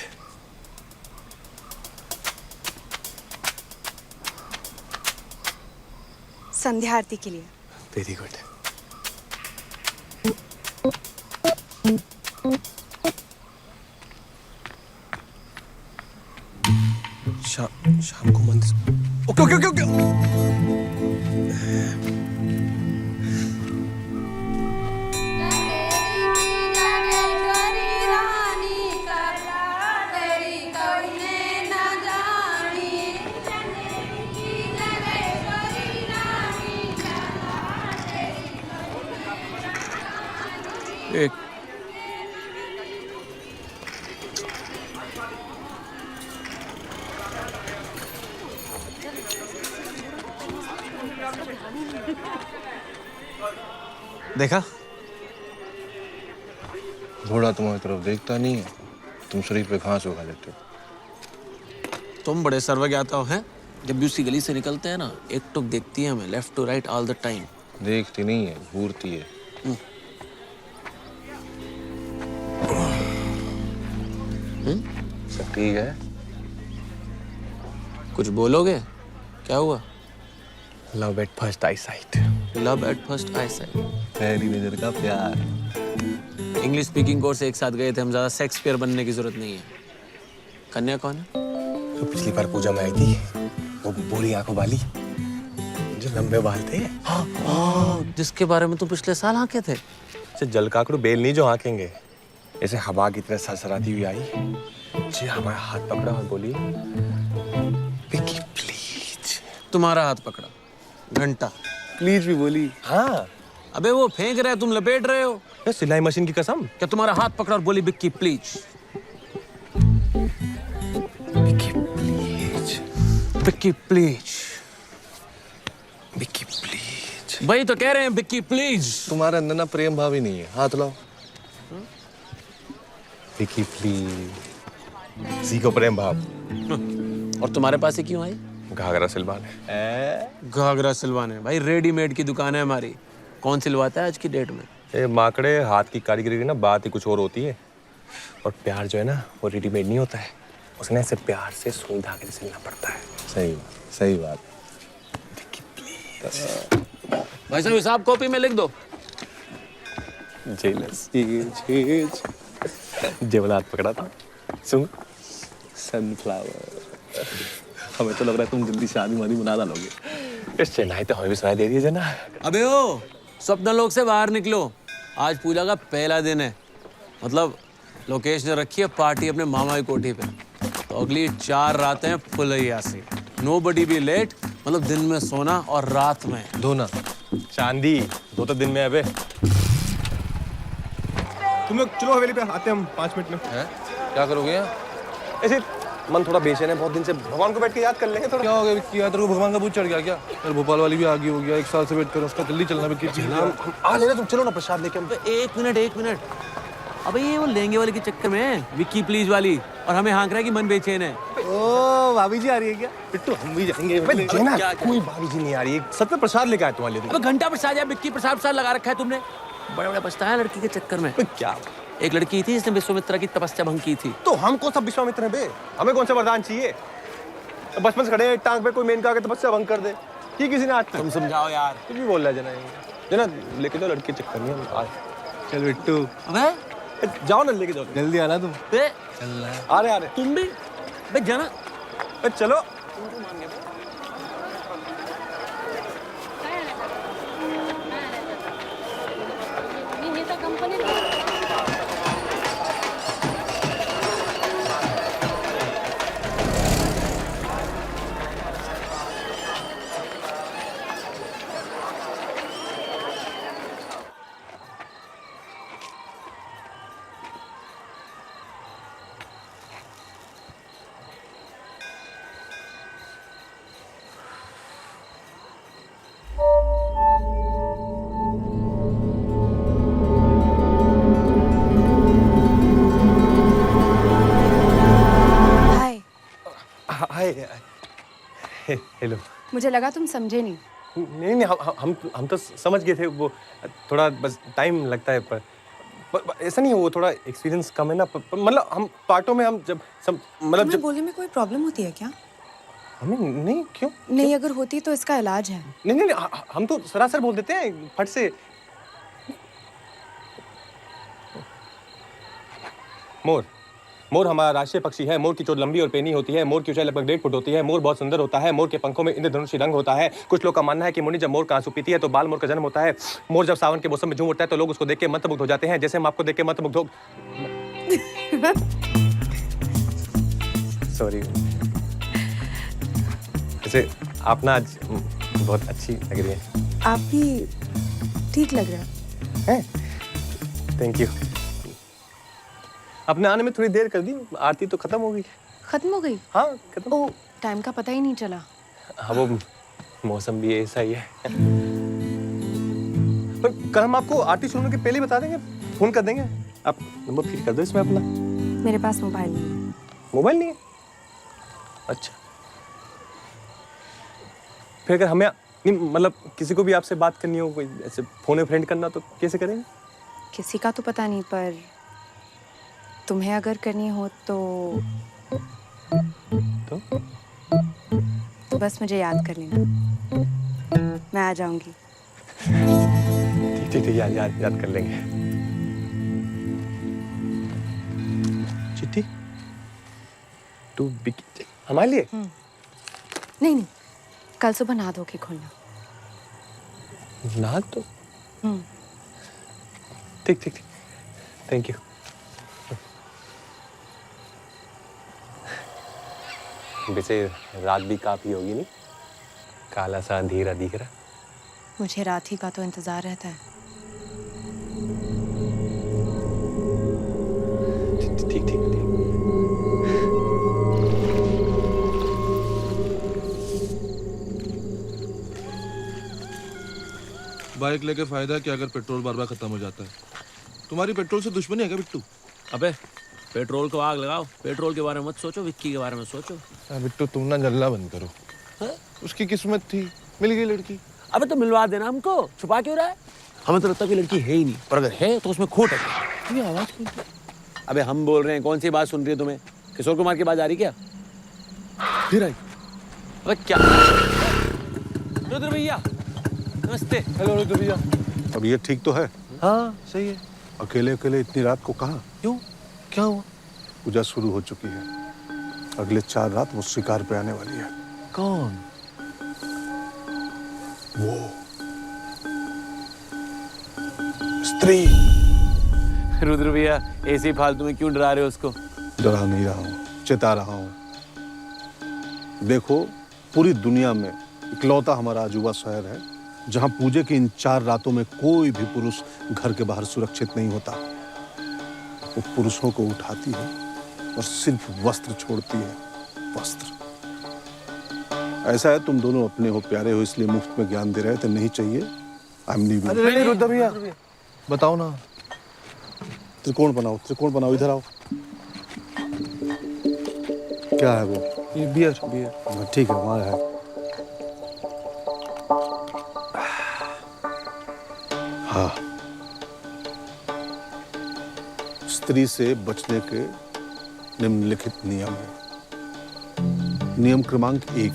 संध्या आरती के लिए। Very good. शाम को मंदिर। Okay okay okay okay. एक देखा? घोड़ा तुम्हारी तरफ देखता नहीं है, तुम शरीर पे घास उगा लेते हो। तुम बड़े सर्वज्ञाता हो हैं? जब भी उसी गली से निकलते हैं ना, एक टुक देखती है हमें, left to right all the time. देखती नहीं है, घूरती है। सब ठीक है? कुछ बोलोगे? क्या हुआ? Love at first I site. Love at first I site. पहली नजर का प्यार। इंग्लिश स्पीकिंग कोर्स एक साथ गए थे हम, ज्यादा शेक्सपियर बनने की जरूरत नहीं है। कन्या कौन है? तो पिछली बार पूजा में आई थी, वो बोली आंखों वाली, जो लंबे बाल थे। हाँ, जिसके बारे में तुम पिछले साल आंके थे। जल काकड़ू बेल नहीं जो आंकेंगे, ऐसे हवा की तरह सरसराती हुई आई, जी हमारा हाथ पकड़ा और बोली, विकी प्लीज। तुम्हारा हाथ पकड़ा, घंटा प्लीज भी बोली। हाँ। अबे वो फेंक रहे, तुम लपेट रहे हो। सिलाई मशीन की कसम। क्या तुम्हारा हाथ पकड़ा और बोली Vicky please? Vicky please. Vicky please. Vicky please. भाई तो कह रहे हैं विक्की प्लीज। तुम्हारे अंदर ना प्रेम भाव ही नहीं है। हाथ लाओ। विकी प्लीज। सीखो प्रेम भाव। और तुम्हारे पास ही क्यों आई? घाघरा सिलवाने। घाघरा सिलवाने? भाई रेडीमेड की दुकान है हमारी, कौन सिलवाता है आज की डेट में? ए माकड़े, हाथ की कारीगरी की ना बात ही कुछ और होती है। और प्यार जो है ना, वो रेडीमेड नहीं होता है, उसने ऐसे प्यार से सुई धागे से सिलना पड़ता है। सही बात, सही बात। भाई साहब हिसाब कॉपी में लिख दो। जेवला हाथ पकड़ा था। सुन, सनफ्लावर। हमें तो लग रहा है तुम जल्दी शादी वादी बना डालोगे। इस चेन्नई तो हमें भी सुनाई दे रही है जना। अबे ओ, स्वप्न लोक से बाहर निकलो, आज पूजा का पहला दिन है। मतलब लोकेशन रखी है पार्टी अपने मामा की कोठी पे, तो अगली 4 रातें फुलैया से। नोबडी बी लेट, मतलब दिन में सोना और रात में धोना। चांदी दो तो दिन में। अबे तुम लोग चलो हवेली पे, आते हम 5 मिनट में। है? क्या करोगे यहाँ? ऐसे मन थोड़ा बेचैन है बहुत दिन से, भगवान को बैठ के याद कर लेंगे थोड़ा। क्या हो गया विक्की? यार तेरे को भगवान का भूत चढ़ गया क्या? यार भोपाल वाली भी आगे हो गया, 1 साल से वेट कर, उसका जल्दी चलना विक्की। आ लेना तुम, चलो ना प्रसाद लेके हम। एक मिनट अबे ये वो लहंगे वाले के चक्कर में विक्की प्लीज वाली, और हमें हाँक रहा है कि मन बेचैन है। ओ भाभी जी आ रही है क्या? बिट्टू हम भी जाएंगे। जेना कोई भाभी जी नहीं आ रही है, सच में प्रसाद लेके आया तुम्हारे लिए। अबे घंटा प्रसाद या विक्की प्रसाद लगा रखा है तुमने, बड़ा बड़ा पछताया लड़की के चक्कर में। क्या एक लड़की थी जिसने विश्वामित्र की तपस्या भंग की थी। तो हम कौन सा विश्वामित्र हैं बे? हमें कौन सा वरदान चाहिए? तो बचपन से खड़े हैं टांग पे, कोई मेनका के तपस्या भंग कर दे ये किसी ने आज तक। तुम समझाओ यार। कुछ भी बोल रहा है जना लेके जाओ, लड़के चक्कर नहीं है। चल बिट्टू अबे जाओ ना, लेके जाओ, जल्दी आना तुम। चल आ रहे तुम भी बे जाना। चलो हेलो। मुझे लगा तुम समझे नहीं। नहीं हम तो समझ गए थे, वो थोड़ा बस टाइम लगता है, पर ऐसा नहीं है, वो थोड़ा एक्सपीरियंस कम है ना, मतलब हम पार्टों में हम जब मतलब जब बोलने में कोई प्रॉब्लम होती है क्या? हमें नहीं, क्यों नहीं, अगर होती तो इसका इलाज है। नहीं हम तो सरासर बोल देते हैं फट से। मोर हमारा राष्ट्रीय पक्षी है। मोर की चोट लंबी और पेनी होती है। मोर की ऊंचाई लगभग 1.5 फुट होती है। मोर बहुत सुंदर होता है। मोर के पंखों में इंद्रधनुषी रंग होता है। कुछ लोग का मानना है कि मुनि जब मोर का आंसू पीती है तो बाल मोर का जन्म होता है। मोर जब सावन के मौसम में झूम उठता है तो लोग उसको देख के मंत्रमुग्ध हो जाते हैं, जैसे हम आपको देख के मंत्रमुग्ध हो। सॉरी। वैसे आप ना आज बहुत अच्छी लग रही है। आप भी ठीक लग रहा है। Thank you. अपने आने में थोड़ी देर कर दी, आरती तो खत्म हो गई। खत्म हो गई? हाँ खत्म। ओह, टाइम का पता ही नहीं चला। हाँ वो मौसम भी ऐसा ही है। पर कल हम आपको आरती शुरू होने के पहले ही बता देंगे, फोन कर देंगे। आप नंबर फीड कर दो इसमें अपना। मेरे पास मोबाइल नहीं है। मोबाइल नहीं है? अच्छा, फिर अगर हमें नहीं मतलब किसी को भी आपसे बात करनी हो, कोई ऐसे फोन फ्रेंड करना, तो कैसे करेंगे? किसी का तो पता नहीं, पर तुम्हें अगर करनी हो तो बस मुझे याद कर लेना, मैं आ जाऊंगी। ठीक याद कर लेंगे। चिट्ठी टू बिकी हमारे लिए? नहीं, कल सुबह नहा धो के खोलना। नहा तो ठीक थैंक यू। वैसे रात भी काफी होगी नहीं? काला सा अंधेरा दिख रहा। मुझे रात ही का तो इंतजार रहता है। ठीक। बाइक लेके फायदा क्या अगर पेट्रोल बार बार खत्म हो जाता है? तुम्हारी पेट्रोल से दुश्मनी है क्या बिट्टू? अबे पेट्रोल को आग लगाओ, पेट्रोल के बारे में मत सोचो, विक्की के बारे में सोचो। बिट्टू तुम ना जलना बंद करो। है? उसकी किस्मत थी, मिल गई लड़की। अबे तो मिलवा देना हमको, छुपा क्यों रहा है? हमें तो लगता है कि लड़की है ही नहीं, पर अगर है तो उसमें खोट है। ये आवाज कौन सी? अबे हम बोल रहे हैं, कौन सी बात सुन रही है तुम्हें? किशोर कुमार की बात आ रही क्या? फिर आई? अबे क्या? रुद्र भैया नमस्ते। हेलो रुद्र भैया। अब ये ठीक तो है? हाँ सही है। अकेले इतनी रात को कहाँ? क्यों, क्या हुआ? पूजा शुरू हो चुकी है। अगले 4 रात वो शिकार पे आने वाली है। कौन? वो स्त्री। रुद्र भैया ऐसे फालतू में क्यों डरा रहे हो उसको? डरा नहीं रहा हूँ, चेता रहा हूँ। देखो, पूरी दुनिया में इकलौता हमारा अजूबा शहर है जहाँ पूजे की इन 4 रातों में कोई भी पुरुष घर के बाहर सुरक्षित नहीं होता। वो पुरुषों को उठाती है और सिर्फ वस्त्र छोड़ती है, वस्त्र। ऐसा है, तुम दोनों अपने हो, प्यारे हो, इसलिए मुफ्त में ज्ञान दे रहे थे, नहीं चाहिए। नहीं रुद्र भैया, बताओ ना। त्रिकोण बनाओ, इधर आओ। क्या है वो? ये बियर। ठीक है, वहाँ है। हाँ, स्त्री से बचने के निम्नलिखित नियम है। नियम क्रमांक 1,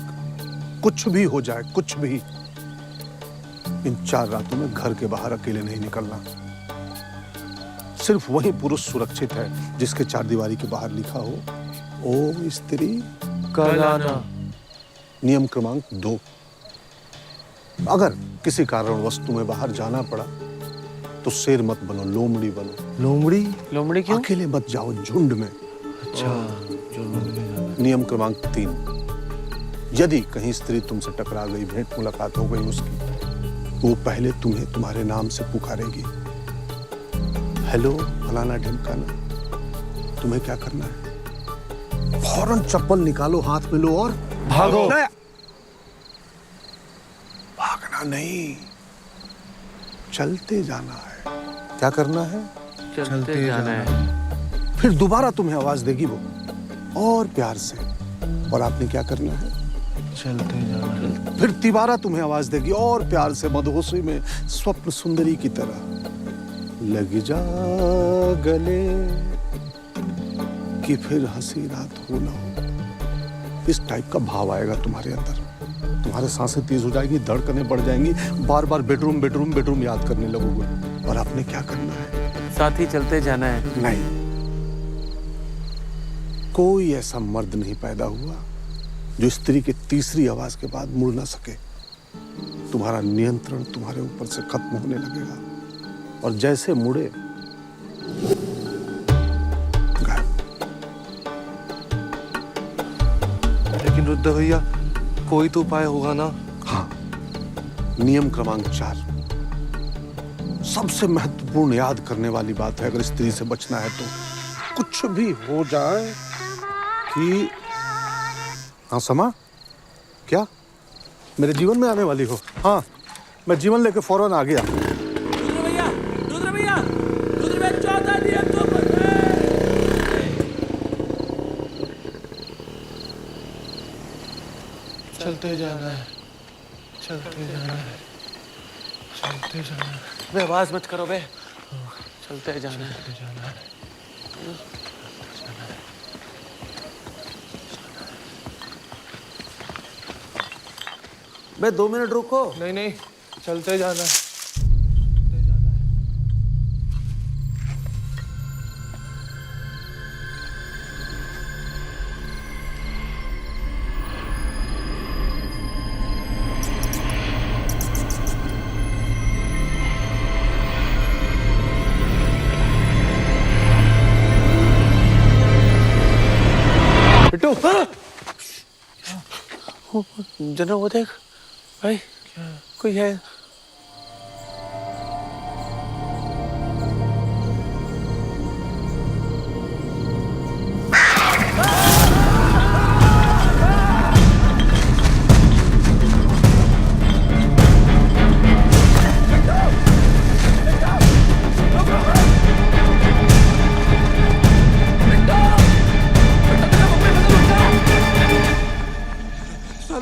कुछ भी हो जाए, कुछ भी, इन 4 रातों में घर के बाहर अकेले नहीं निकलना। सिर्फ वही पुरुष सुरक्षित है जिसके 4 दीवारी के बाहर लिखा हो, ओ स्त्री का लाना। नियम क्रमांक 2, अगर किसी कारणवश तुम्हें बाहर जाना पड़ा तो शेर मत बनो, लोमड़ी बनो। लोमड़ी क्यों? अकेले मत जाओ, झुंड में। अच्छा, नियम क्रमांक 3, यदि कहीं स्त्री तुमसे टकरा गई, भेंट मुलाकात हो गई उसकी, वो पहले तुम्हें तुम्हारे नाम से पुकारेगी। हेलो फलाना ढिमकाना। तुम्हें क्या करना है? फौरन चप्पल निकालो, हाथ में लो और भागो। भागना नहीं, चलते जाना है। क्या करना है? चलते जाना है। फिर दोबारा तुम्हें आवाज देगी वो, और प्यार से, और आपने क्या करना है? चलते जाना। फिर तिबारा तुम्हें आवाज देगी और प्यार से, मदहोशी में स्वप्न सुंदरी की तरह। लग जा गले कि फिर हंसी रात हो ना हो। इस टाइप का भाव आएगा तुम्हारे अंदर। तुम्हारे सांसें तेज हो जाएंगी, धड़कनें बढ़ जाएंगी, बार बार बेडरूम बेडरूम बेडरूम याद करने लगोगे। और आपने क्या करना है? साथ ही चलते जाना है। नहीं, कोई ऐसा मर्द नहीं पैदा हुआ जो स्त्री के तीसरी आवाज के बाद मुड़ ना सके। तुम्हारा नियंत्रण तुम्हारे ऊपर से खत्म होने लगेगा, और जैसे मुड़े लेकिन रुद्र भैया, कोई तो उपाय होगा ना? हाँ, नियम क्रमांक 4, सबसे महत्वपूर्ण याद करने वाली बात है। अगर स्त्री से बचना है तो कुछ भी हो जाए कि हाँ समा, क्या मेरे जीवन में आने वाली हो? हाँ, मैं जीवन लेके फौरन आ गया। रुद्र भैया, 14 नियम तो चलते जाना है, चलते जाना है, चलते जाना है। बे आवाज मत करो बे, चलते जाना है। बे 2 मिनट रुको। नहीं, चलते जाना है। जना वो देख भाई, क्या कोई है?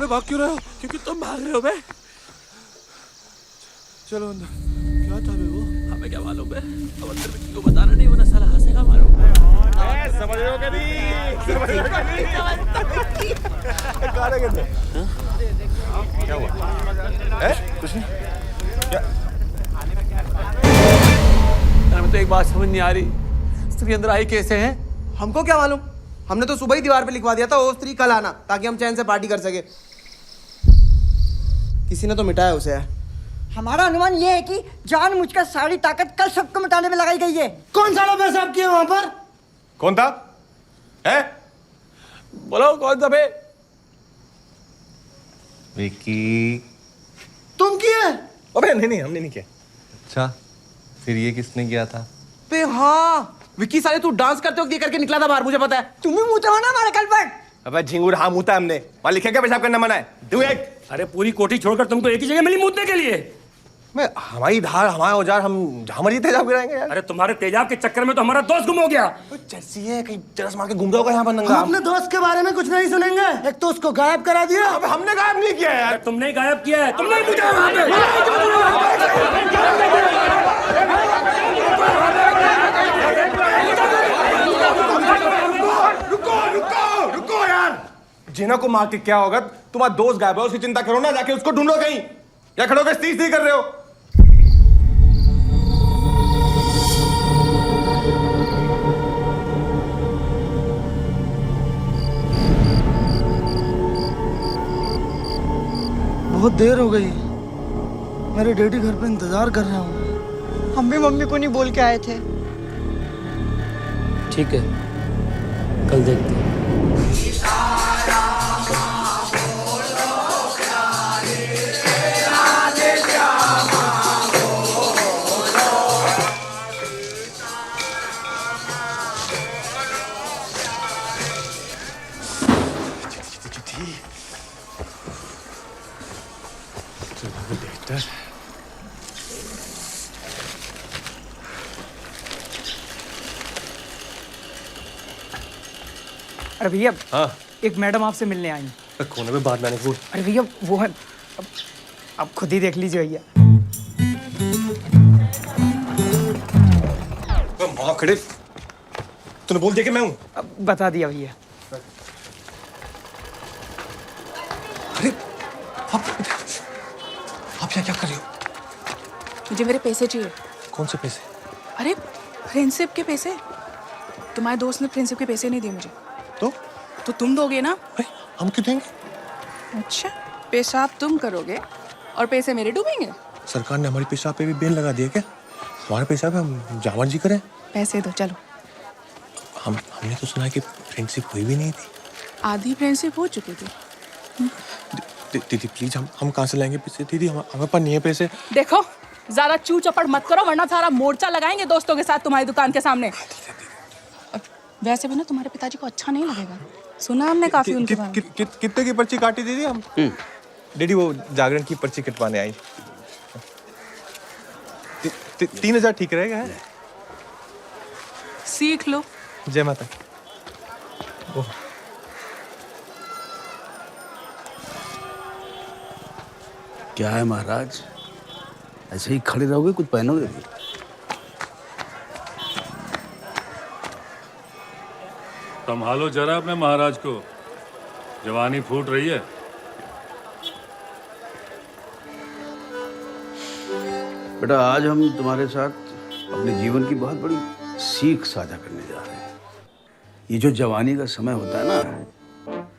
भाग क्यों रहे हो? क्योंकि तुम भाग रहे हो बे। चलो अंदर। क्या था बे वो? हमें क्या मालूम बे? अब अंदर में किसी को बताना नहीं, वरना साला हंसेगा मारो। समझ रहे हो कि नहीं? समझ रहे हो कि नहीं? क्या हुआ? कुछ नहीं। क्या? हमें तो एक बात समझ नहीं आ रही, स्त्री अंदर आई कैसे है? हमको क्या मालूम? हमने तो सुबह ही दीवार पे लिखवा दिया था, ओ स्त्री कल आना, ताकि हम चैन से पार्टी कर सके। किसी ने तो मिटाया उसे। हमारा अनुमान ये है कि जानबूझकर सारी ताकत कल सबको मिटाने में लगाई गई है। कौन साला पेशाब किया वहां पर? कौन था? है? बोलो कौन था बे? विकी। तुम किए? अबे नहीं, हमने नहीं किया। अच्छा, फिर ये किसने किया था? बे हाँ, विक्की साले तू डांस करते वक्त ये करके निकला था बाहर, मुझे पता है। तुम ही मुंह हो ना हमारे कल पर। अबे झिंगुर, हाँ मुता हमने। वहां लिखे क्या पेशाब करना मना है? Do it. अरे पूरी कोठी छोड़कर तुमको एक ही जगह मिली मूतने के लिए? मैं हमारी धार हमारे औजार हम जहाँ मर्जी तेजाब गिराएंगे यार। अरे तुम्हारे तेजाब के चक्कर में तो हमारा दोस्त गुम हो गया। जैसी है कहीं जरस मार के घूम रहा होगा यहाँ पर नंगा। हम अपने दोस्त के बारे में कुछ नहीं सुनेंगे। एक तो उसको गायब करा दिया। अब हमने गायब नहीं किया यार। तुमने ही गायब किया है। तुमने ही पूछा वहाँ पे। रुको यार। जिना को मार के क्या होगा? तुम्हारा दोस्त गायब है, उसकी चिंता करो ना, जाके उसको ढूंढो कहीं। या खड़े होकर स्त्री कर रहे हो? बहुत देर हो गई, मेरे डैडी घर पे इंतजार कर रहे हूँ। हम भी मम्मी को नहीं बोल के आए थे। ठीक है, कल देखते हैं। अरे भैया, हाँ एक मैडम आपसे मिलने आई हैं। कोने में बात मैंने बोल। अरे भैया वो है, अब खुद ही देख लीजिए भैया। वहाँ खड़े तूने बोल दिया कि मैं हूँ। अब बता दिया भैया। अरे आप यहाँ क्या कर रहे हो? मुझे मेरे पैसे चाहिए। कौन से पैसे? अरे फ्रेंडशिप के पैसे। तुम्हारे दोस्त ने फ्रेंडशिप के पैसे नहीं दिए मुझे। तो तुम दोगे ना? हम क्यों देंगे? अच्छा, पेशाब तुम करोगे और पैसे मेरे डूबेंगे? सरकार ने हमारी पेशाब पे भी बैन लगा दिया क्या? हमारे पेशाब पे हम जहाँ मर्जी करें। पैसे दो, चलो। हमने तो सुना कि फ्रेंडशिप हुई भी नहीं थी। आधी फ्रेंडशिप हो चुकी थी। दीदी प्लीज, हम कहाँ से लाएंगे पैसे? दीदी हमारे पास नहीं है पैसे। देखो, ज्यादा चू चपड़ मत करो, वरना सारा मोर्चा लगाएंगे दोस्तों के साथ तुम्हारी दुकान के सामने। वैसे भी ना तुम्हारे पिताजी को अच्छा नहीं लगेगा। सुना हमने काफी उनके बारे में। कितने की पर्ची काटी दीदी हम? डैडी वो जागरण की पर्ची कटवाने आई। 3000 ठीक रहेगा? है सीख लो। जय माता। क्या है महाराज, ऐसे ही खड़े रहोगे, कुछ पहनोगे भी? संभालो जरा अपने महाराज को, जवानी फूट रही है। बेटा, आज हम तुम्हारे साथ अपने जीवन की बहुत बड़ी सीख साझा करने जा रहे हैं। ये जो जवानी का समय होता है ना,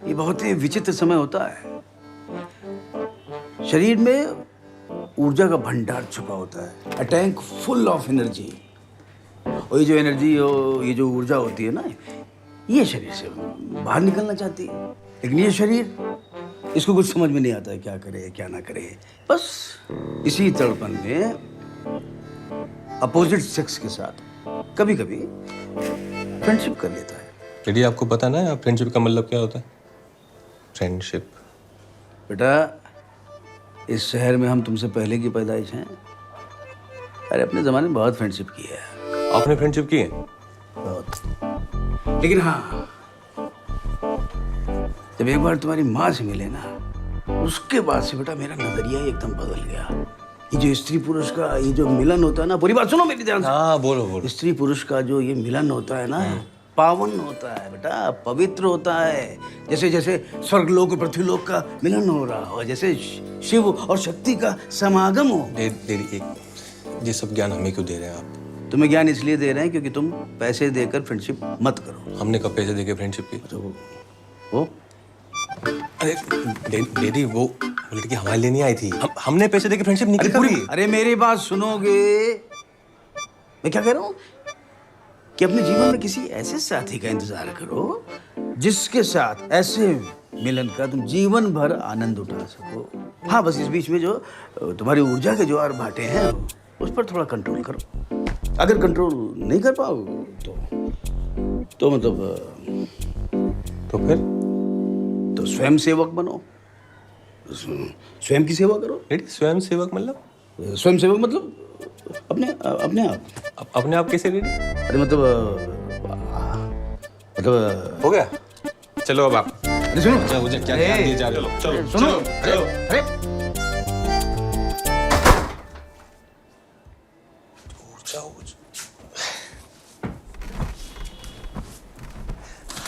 ये बहुत ही विचित्र समय होता है। शरीर में ऊर्जा का भंडार छुपा होता है, a tank full of energy. और ये जो एनर्जी, ये जो ऊर्जा होती है ना, ये शरीर से बाहर निकलना चाहती है, लेकिन ये शरीर, इसको कुछ समझ में नहीं आता है क्या करे क्या ना करे। बस इसी तड़पन में अपोजिट सेक्स के साथ कभी कभी फ्रेंडशिप कर लेता है। डैडी आपको पता ना फ्रेंडशिप का मतलब क्या होता है? फ्रेंडशिप। बेटा, इस शहर में हम तुमसे पहले की पैदाइश हैं। अरे अपने जमाने में बहुत फ्रेंडशिप की है। आपने फ्रेंडशिप की है? बहुत। लेकिन हाँ, जब एक बार तुम्हारी माँ से मिले ना, उसके बाद से बेटा मेरा नजरिया ही एकदम बदल गया। ये जो स्त्री पुरुष का ये जो मिलन होता है ना, पूरी बात सुनो मेरी ध्यान से। हाँ बोलो। स्त्री पुरुष का जो ये मिलन होता है ना, पावन होता है बेटा, पवित्र होता है। जैसे जैसे स्वर्गलोक और पृथ्वीलोक का मिलन हो रहा हो, जैसे शिव और शक्ति का समागम हो। डैडी, ये सब ज्ञान हमें क्यों दे रहे हैं आप? तुम्हें ज्ञान इसलिए दे रहे हैं क्योंकि तुम पैसे देकर फ्रेंडशिप मत करो। हमने कब पैसे देके फ्रेंडशिप की? तो वो अरे डैडी, वो लड़की हमारे लिए नहीं आई थी। हमने पैसे देके फ्रेंडशिप नहीं की कभी। अरे मेरी बात सुनोगे? मैं क्या कह रहा हूँ कि अपने जीवन में किसी ऐसे साथी का इंतजार करो जिसके साथ ऐसे मिलन का तुम जीवन भर आनंद उठा सको। हाँ, बस इस बीच में जो तुम्हारी ऊर्जा के जो और भाटे हैं उस पर थोड़ा कंट्रोल करो। अगर कंट्रोल नहीं कर पाओ तो मतलब तो फिर तो स्वयं सेवक बनो, स्वयं की सेवा करो। डैडी, स्वयं सेवक मतलब? स्वयंसेवक मतलब अपने अपने आप। अपने आप कैसे रेडी? अरे मतलब हो गया। चलो अब आप। अरे सुनो, अच्छा मुझे क्या ध्यान दिए जा रहे हो? चलो सुनो, चलो। अरे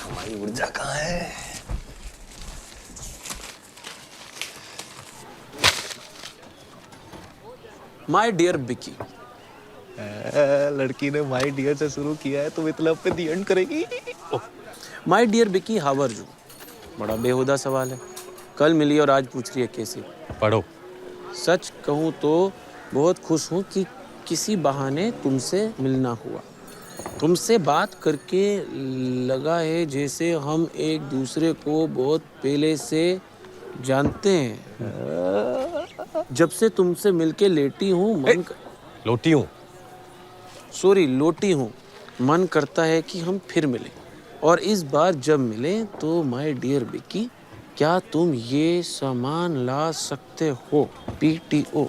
हमारी ऊर्जा कहाँ है? माय डियर बिकी। लड़की ने माय डियर से शुरू किया है तो मतलब पे दी एंड करेगी। माय डियर बिकी, हाउ आर यू? बड़ा बेहुदा सवाल है। कल मिली और आज पूछ रही है कैसी। पढ़ो। सच कहूँ तो बहुत खुश हूँ कि किसी बहाने तुमसे मिलना हुआ। तुमसे बात करके लगा है जैसे हम एक दूसरे को बहुत पहले से जानते हैं। जब से तुमसे मिलके लेटी हूँ लोटी हूँ। सॉरी, लोटी हूँ। मन करता है कि हम फिर मिलें। और इस बार जब मिलें तो माय डियर बिकी, क्या तुम ये सामान ला सकते हो? PTO,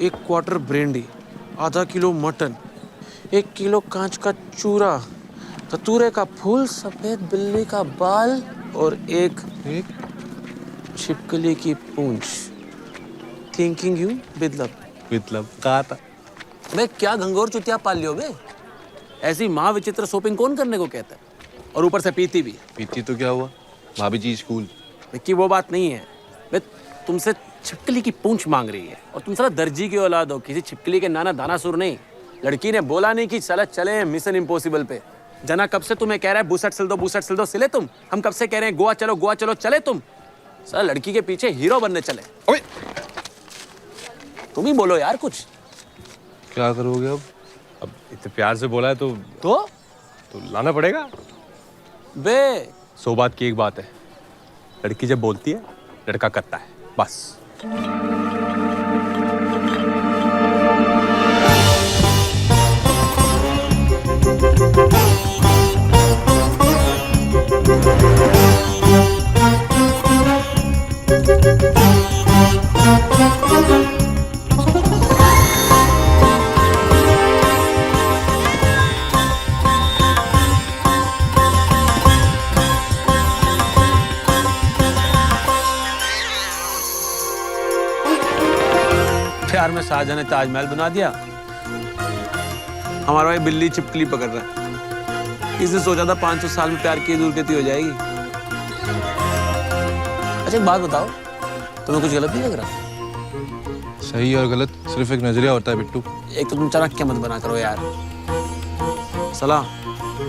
1 क्वार्टर ब्रेंडी, आधा किलो मटन, 1 किलो कांच का चूरा, धतूरे का फूल, सफेद बिल्ली का बाल और एक छिपकली की पूंछ। थिंकिंग यू बिदलब कहा था। मैं क्या घंघोर चुतिया पाल लियो बे? ऐसी महाविचित्र शॉपिंग कौन करने को कहता है? और ऊपर से पीती भी। पीती तो क्या हुआ? भाभी जी स्कूल। विक्की वो बात नहीं है। मैं तुमसे छिपकली की पूंछ मांग रही है और तुम साला दर्जी की औलाद हो, किसी छिपकली के नाना दानासुर नहीं। लड़की ने बोला नहीं कि साला चले मिशन इम्पॉसिबल पे। जना कब से तुम्हें कह रहा है बुसट सिल दो, सिले तुम। हम कब से कह रहे हैं गोवा चलो, चले तुम। साला लड़की के पीछे हीरो बनने चले। ओए तुम ही बोलो यार कुछ। क्या करोगे अब इतने प्यार से बोला है तो लाना पड़ेगा बे। 100 बात की एक बात है, लड़की जब बोलती है लड़का करता है, बस। प्यार में शाहजहां ने ताजमहल बना दिया, हमारा भाई बिल्ली छिपकली पकड़ रहा है। इसने सोचा था 500 साल में प्यार की दूर गति हो जाएगी। अच्छा एक बात बताओ, तुम्हें कुछ गलत नहीं लग रहा? सही और गलत सिर्फ एक नजरिया होता है बिट्टू। एक तो तुम चाणक्य मत बना करो यार। सलाम,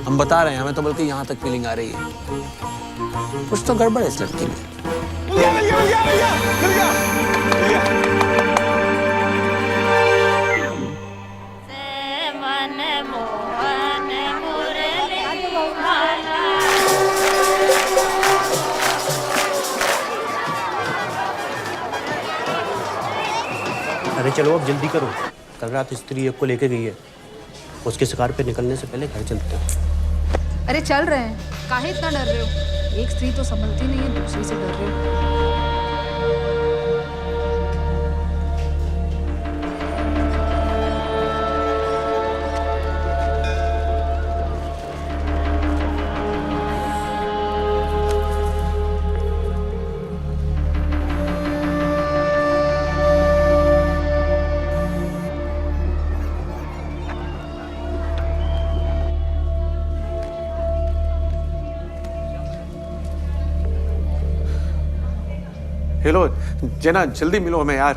हम बता रहे हैं, हमें तो बल्कि यहाँ तक फीलिंग आ रही है। कुछ तो गड़बड़ है इस लड़की में। अरे चलो अब जल्दी करो, कल रात स्त्री एक को लेके गई है। उसके शिकार पे निकलने से पहले घर चलते हैं। अरे चल रहे हैं, काहे इतना डर रहे हो? एक स्त्री तो संभलती नहीं है, दूसरी से डर रहे हो। हेलो जना, जल्दी मिलो हमें यार।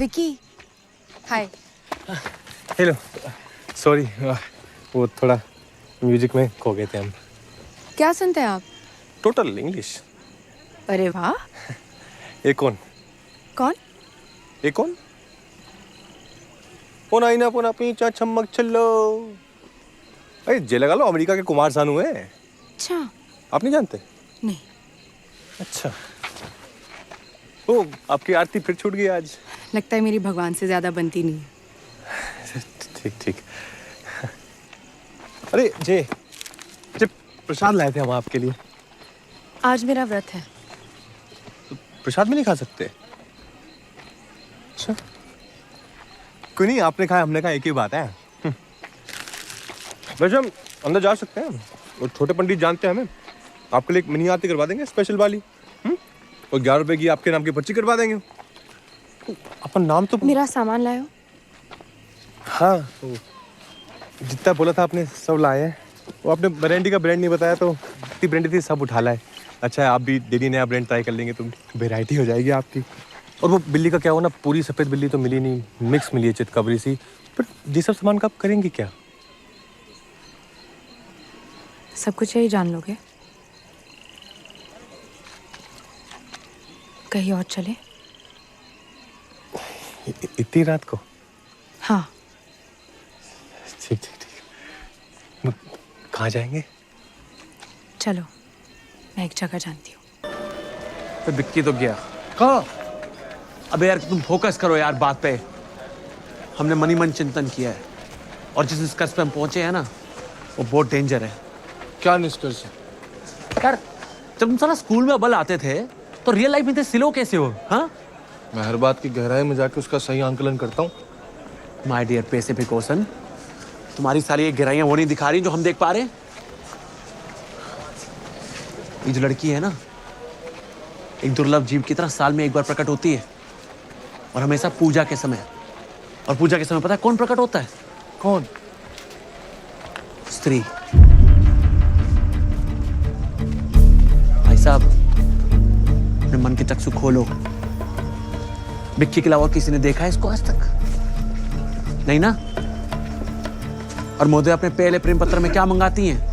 विकी, हाय। हेलो, सॉरी वो थोड़ा म्यूजिक में खो गए थे हम। क्या सुनते हैं आप? Total English. अरे वाह। एक कौन आईना पोना पीछा छमक चलो। अरे जे लगा लो, अमेरिका के कुमार सानू है। अच्छा, आप नहीं जानते? नहीं। अच्छा ओ, आपकी आरती फिर छूट गई आज। लगता है मेरी भगवान से ज्यादा बनती नहीं है। ठीक ठीक। अरे जे प्रसाद लाए थे हम आपके लिए। आज मेरा व्रत है। तो प्रसाद में नहीं खा सकते? अच्छा, कोई नहीं, आपने खाया हमने कहा, एक ही बात है। वैसे हम अंदर जा सकते हैं, और छोटे पंडित जानते हैं हमें। आपके लिए एक मिनी आरती करवा देंगे स्पेशल वाली। और 11 रुपए की आपके नाम की पर्ची करवा देंगे। अपन नाम तो मेरा सामान लायो। हाँ, तो जितना बोला था आपने सब लाए हैं। वो आपने ब्रांडी का ब्रांड नहीं बताया, तो जितनी ब्रांडी थी सब उठा लाए। अच्छा है, आप भी डेली नया ब्रांड ट्राई कर लेंगे तो वेराइटी हो जाएगी आपकी। और वो बिल्ली का क्या हुआ ना, पूरी सफ़ेद बिल्ली तो मिली नहीं, मिक्स मिली है चितकबरी सी। पर ये सब सामान का आप करेंगे क्या? सब कुछ यही जान लोगे? कहीं और चले? इतनी रात को? हाँ। ठीक ठीक ठीक। कहाँ जाएंगे? चलो, मैं एक जगह जानती हूँ। तो बिक्की तो गया। कहाँ? अबे यार तुम फोकस करो यार बात पे। हमने मनी मन चिंतन किया है, और जिस निष्कर्ष पे हम पहुंचे हैं ना, वो बहुत डेंजर है। क्या निष्कर्ष है? यार जब तुम साला स्कूल में अव्वल आते थे, तो रियल लाइफ में थे सिलो कैसे हो? हाँ, मैं हर बात की गहराई में जाके उसका सही आंकलन करता हूँ। माय डियर पैसिफिक ओशन, तुम्हारी सारी ये गहराइयां वो नहीं दिखा रही जो हम देख पा रहे हैं। ये जो लड़की है ना, एक दुर्लभ जीव की तरह साल में एक बार प्रकट होती है, और हमेशा पूजा के समय। और पूजा के समय पता है कौन प्रकट होता है? कौन? स्त्री। भाई साहब, अपने मन की चक्षु खोलो। बिक्की के अलावा किसी ने देखा है इसको आज तक? नहीं ना? और मोदी अपने पहले प्रेम पत्र में क्या मंगाती हैं?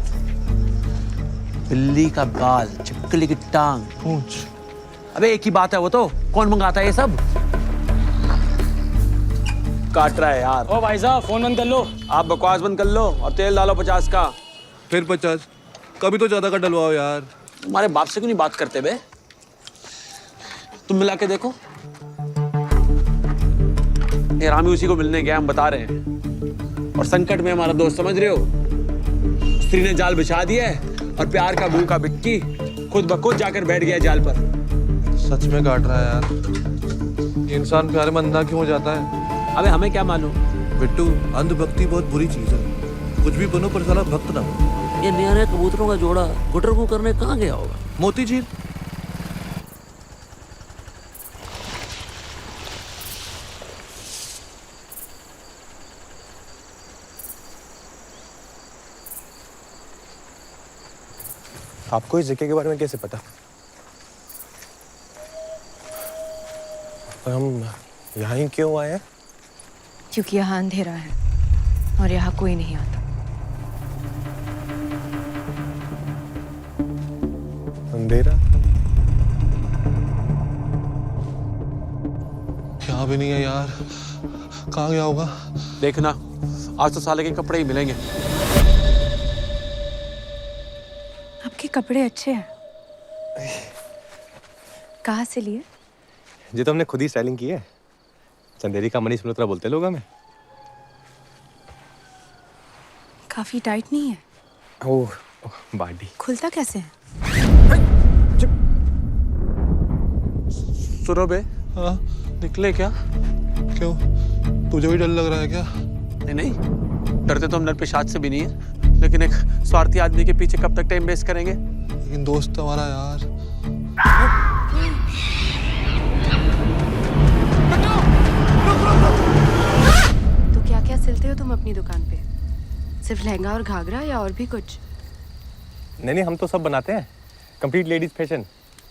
बिल्ली का बाल, छिपकली की टांग, पूंछ। अबे एक ही बात है वो तो। कौन मंगाता है ये सब? काट रहा है यार। ओ भाई साहब, फोन बंद कर लो। आप बकवास बंद कर लो और तेल डालो 50 का। फिर 50? कभी तो ज्यादा का डलवाओ यार। तुम्हारे बाप से क्यों नहीं बात करते बे? तुम मिला के देखो। यार हम उसी को मिलने गए, हम बता रहे हैं। और संकट में हमारा दोस्त, समझ रहे हो? स्त्री ने जाल बिछा दिया है, और प्यार का भूखा बिक्की खुद ब खुद जाकर बैठ गया जाल पर। सच में काट रहा है यार। ये इंसान प्यार में अंधा क्यों हो जाता है? अबे हमें क्या मालूम बिट्टू, अंधभक्ति बहुत बुरी चीज है। कुछ भी बनो पर साला भक्त ना हो। ये नया नया कबूतरों का जोड़ा गुटर को करने कहाँ गया होगा? मोती झील। आपको इस जगह के बारे में कैसे पता? और हम यहाँ ही क्यों आए हैं? क्योंकि यहाँ अंधेरा है और यहाँ कोई नहीं आता। अंधेरा? यहाँ भी नहीं है यार। कहाँ गया होगा? देखना, आज तो साले के कपड़े ही मिलेंगे। आपके कपड़े अच्छे हैं। कहाँ से लिए? ये तो हमने खुद ही स्टाइलिंग की है। चंदेरी का मनीष मल्होत्रा बोलते लोग हमें। काफी टाइट नहीं है? ओह, बॉडी खुलता कैसे है? सुनो बे। हाँ? निकले क्या? क्यों? तुझे भी डर लग रहा है क्या? नहीं नहीं, डरते तो हम नर पेशाच से भी नहीं है, लेकिन एक स्वार्थी आदमी के पीछे कब तक टाइम वेस्ट करेंगे? लेकिन दोस्त हमारा यार। तो क्या क्या सिलते हो तुम अपनी दुकान पे? सिर्फ लहंगा और घाघरा या और भी कुछ? नहीं, हम तो सब बनाते हैं। Complete ladies fashion.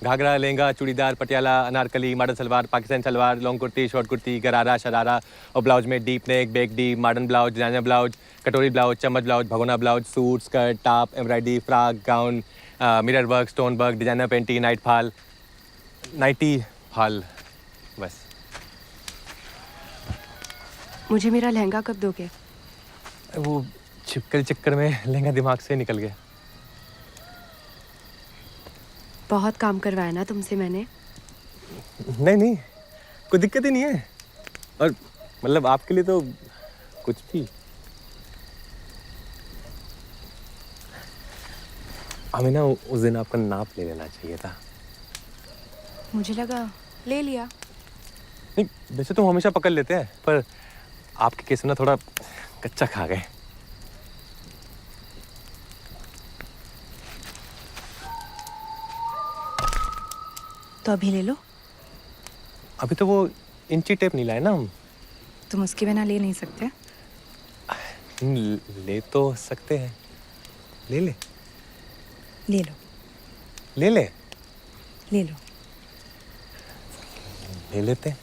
Ghagra, lehenga, churidar, Patiala, anarkali, modern salwar, Pakistan salwar, long kurti, short kurti, gharara, sharara, और ब्लाउज में deep neck, back deep, modern blouse, designer blouse, कटोरी ब्लाउज, चम्मच ब्लाउज, भगोना blouse, suit, skirt, top, embroidery, frock, gown, mirror work, stone work, designer panty, nighty fall, बस। मुझे मेरा लहंगा कब दोगे? वो छिपकली चक्कर में लहंगा दिमाग से निकल गया। बहुत काम करवाया ना तुमसे मैंने। नहीं नहीं, कोई दिक्कत ही नहीं है। और मतलब आपके लिए तो कुछ भी। हमें ना उस दिन आपका नाप ले लेना चाहिए था। मुझे लगा ले लिया। नहीं, वैसे तो हम हमेशा पकड़ लेते हैं, पर आपके केस में ना थोड़ा कच्चा खा गए। तो अभी ले लो। अभी तो वो इंची टेप नहीं लाए ना हम। तुम उसके बिना ले नहीं सकते। ले तो सकते हैं। ले ले ले लो। ले ले ले लो। ले लेते हैं।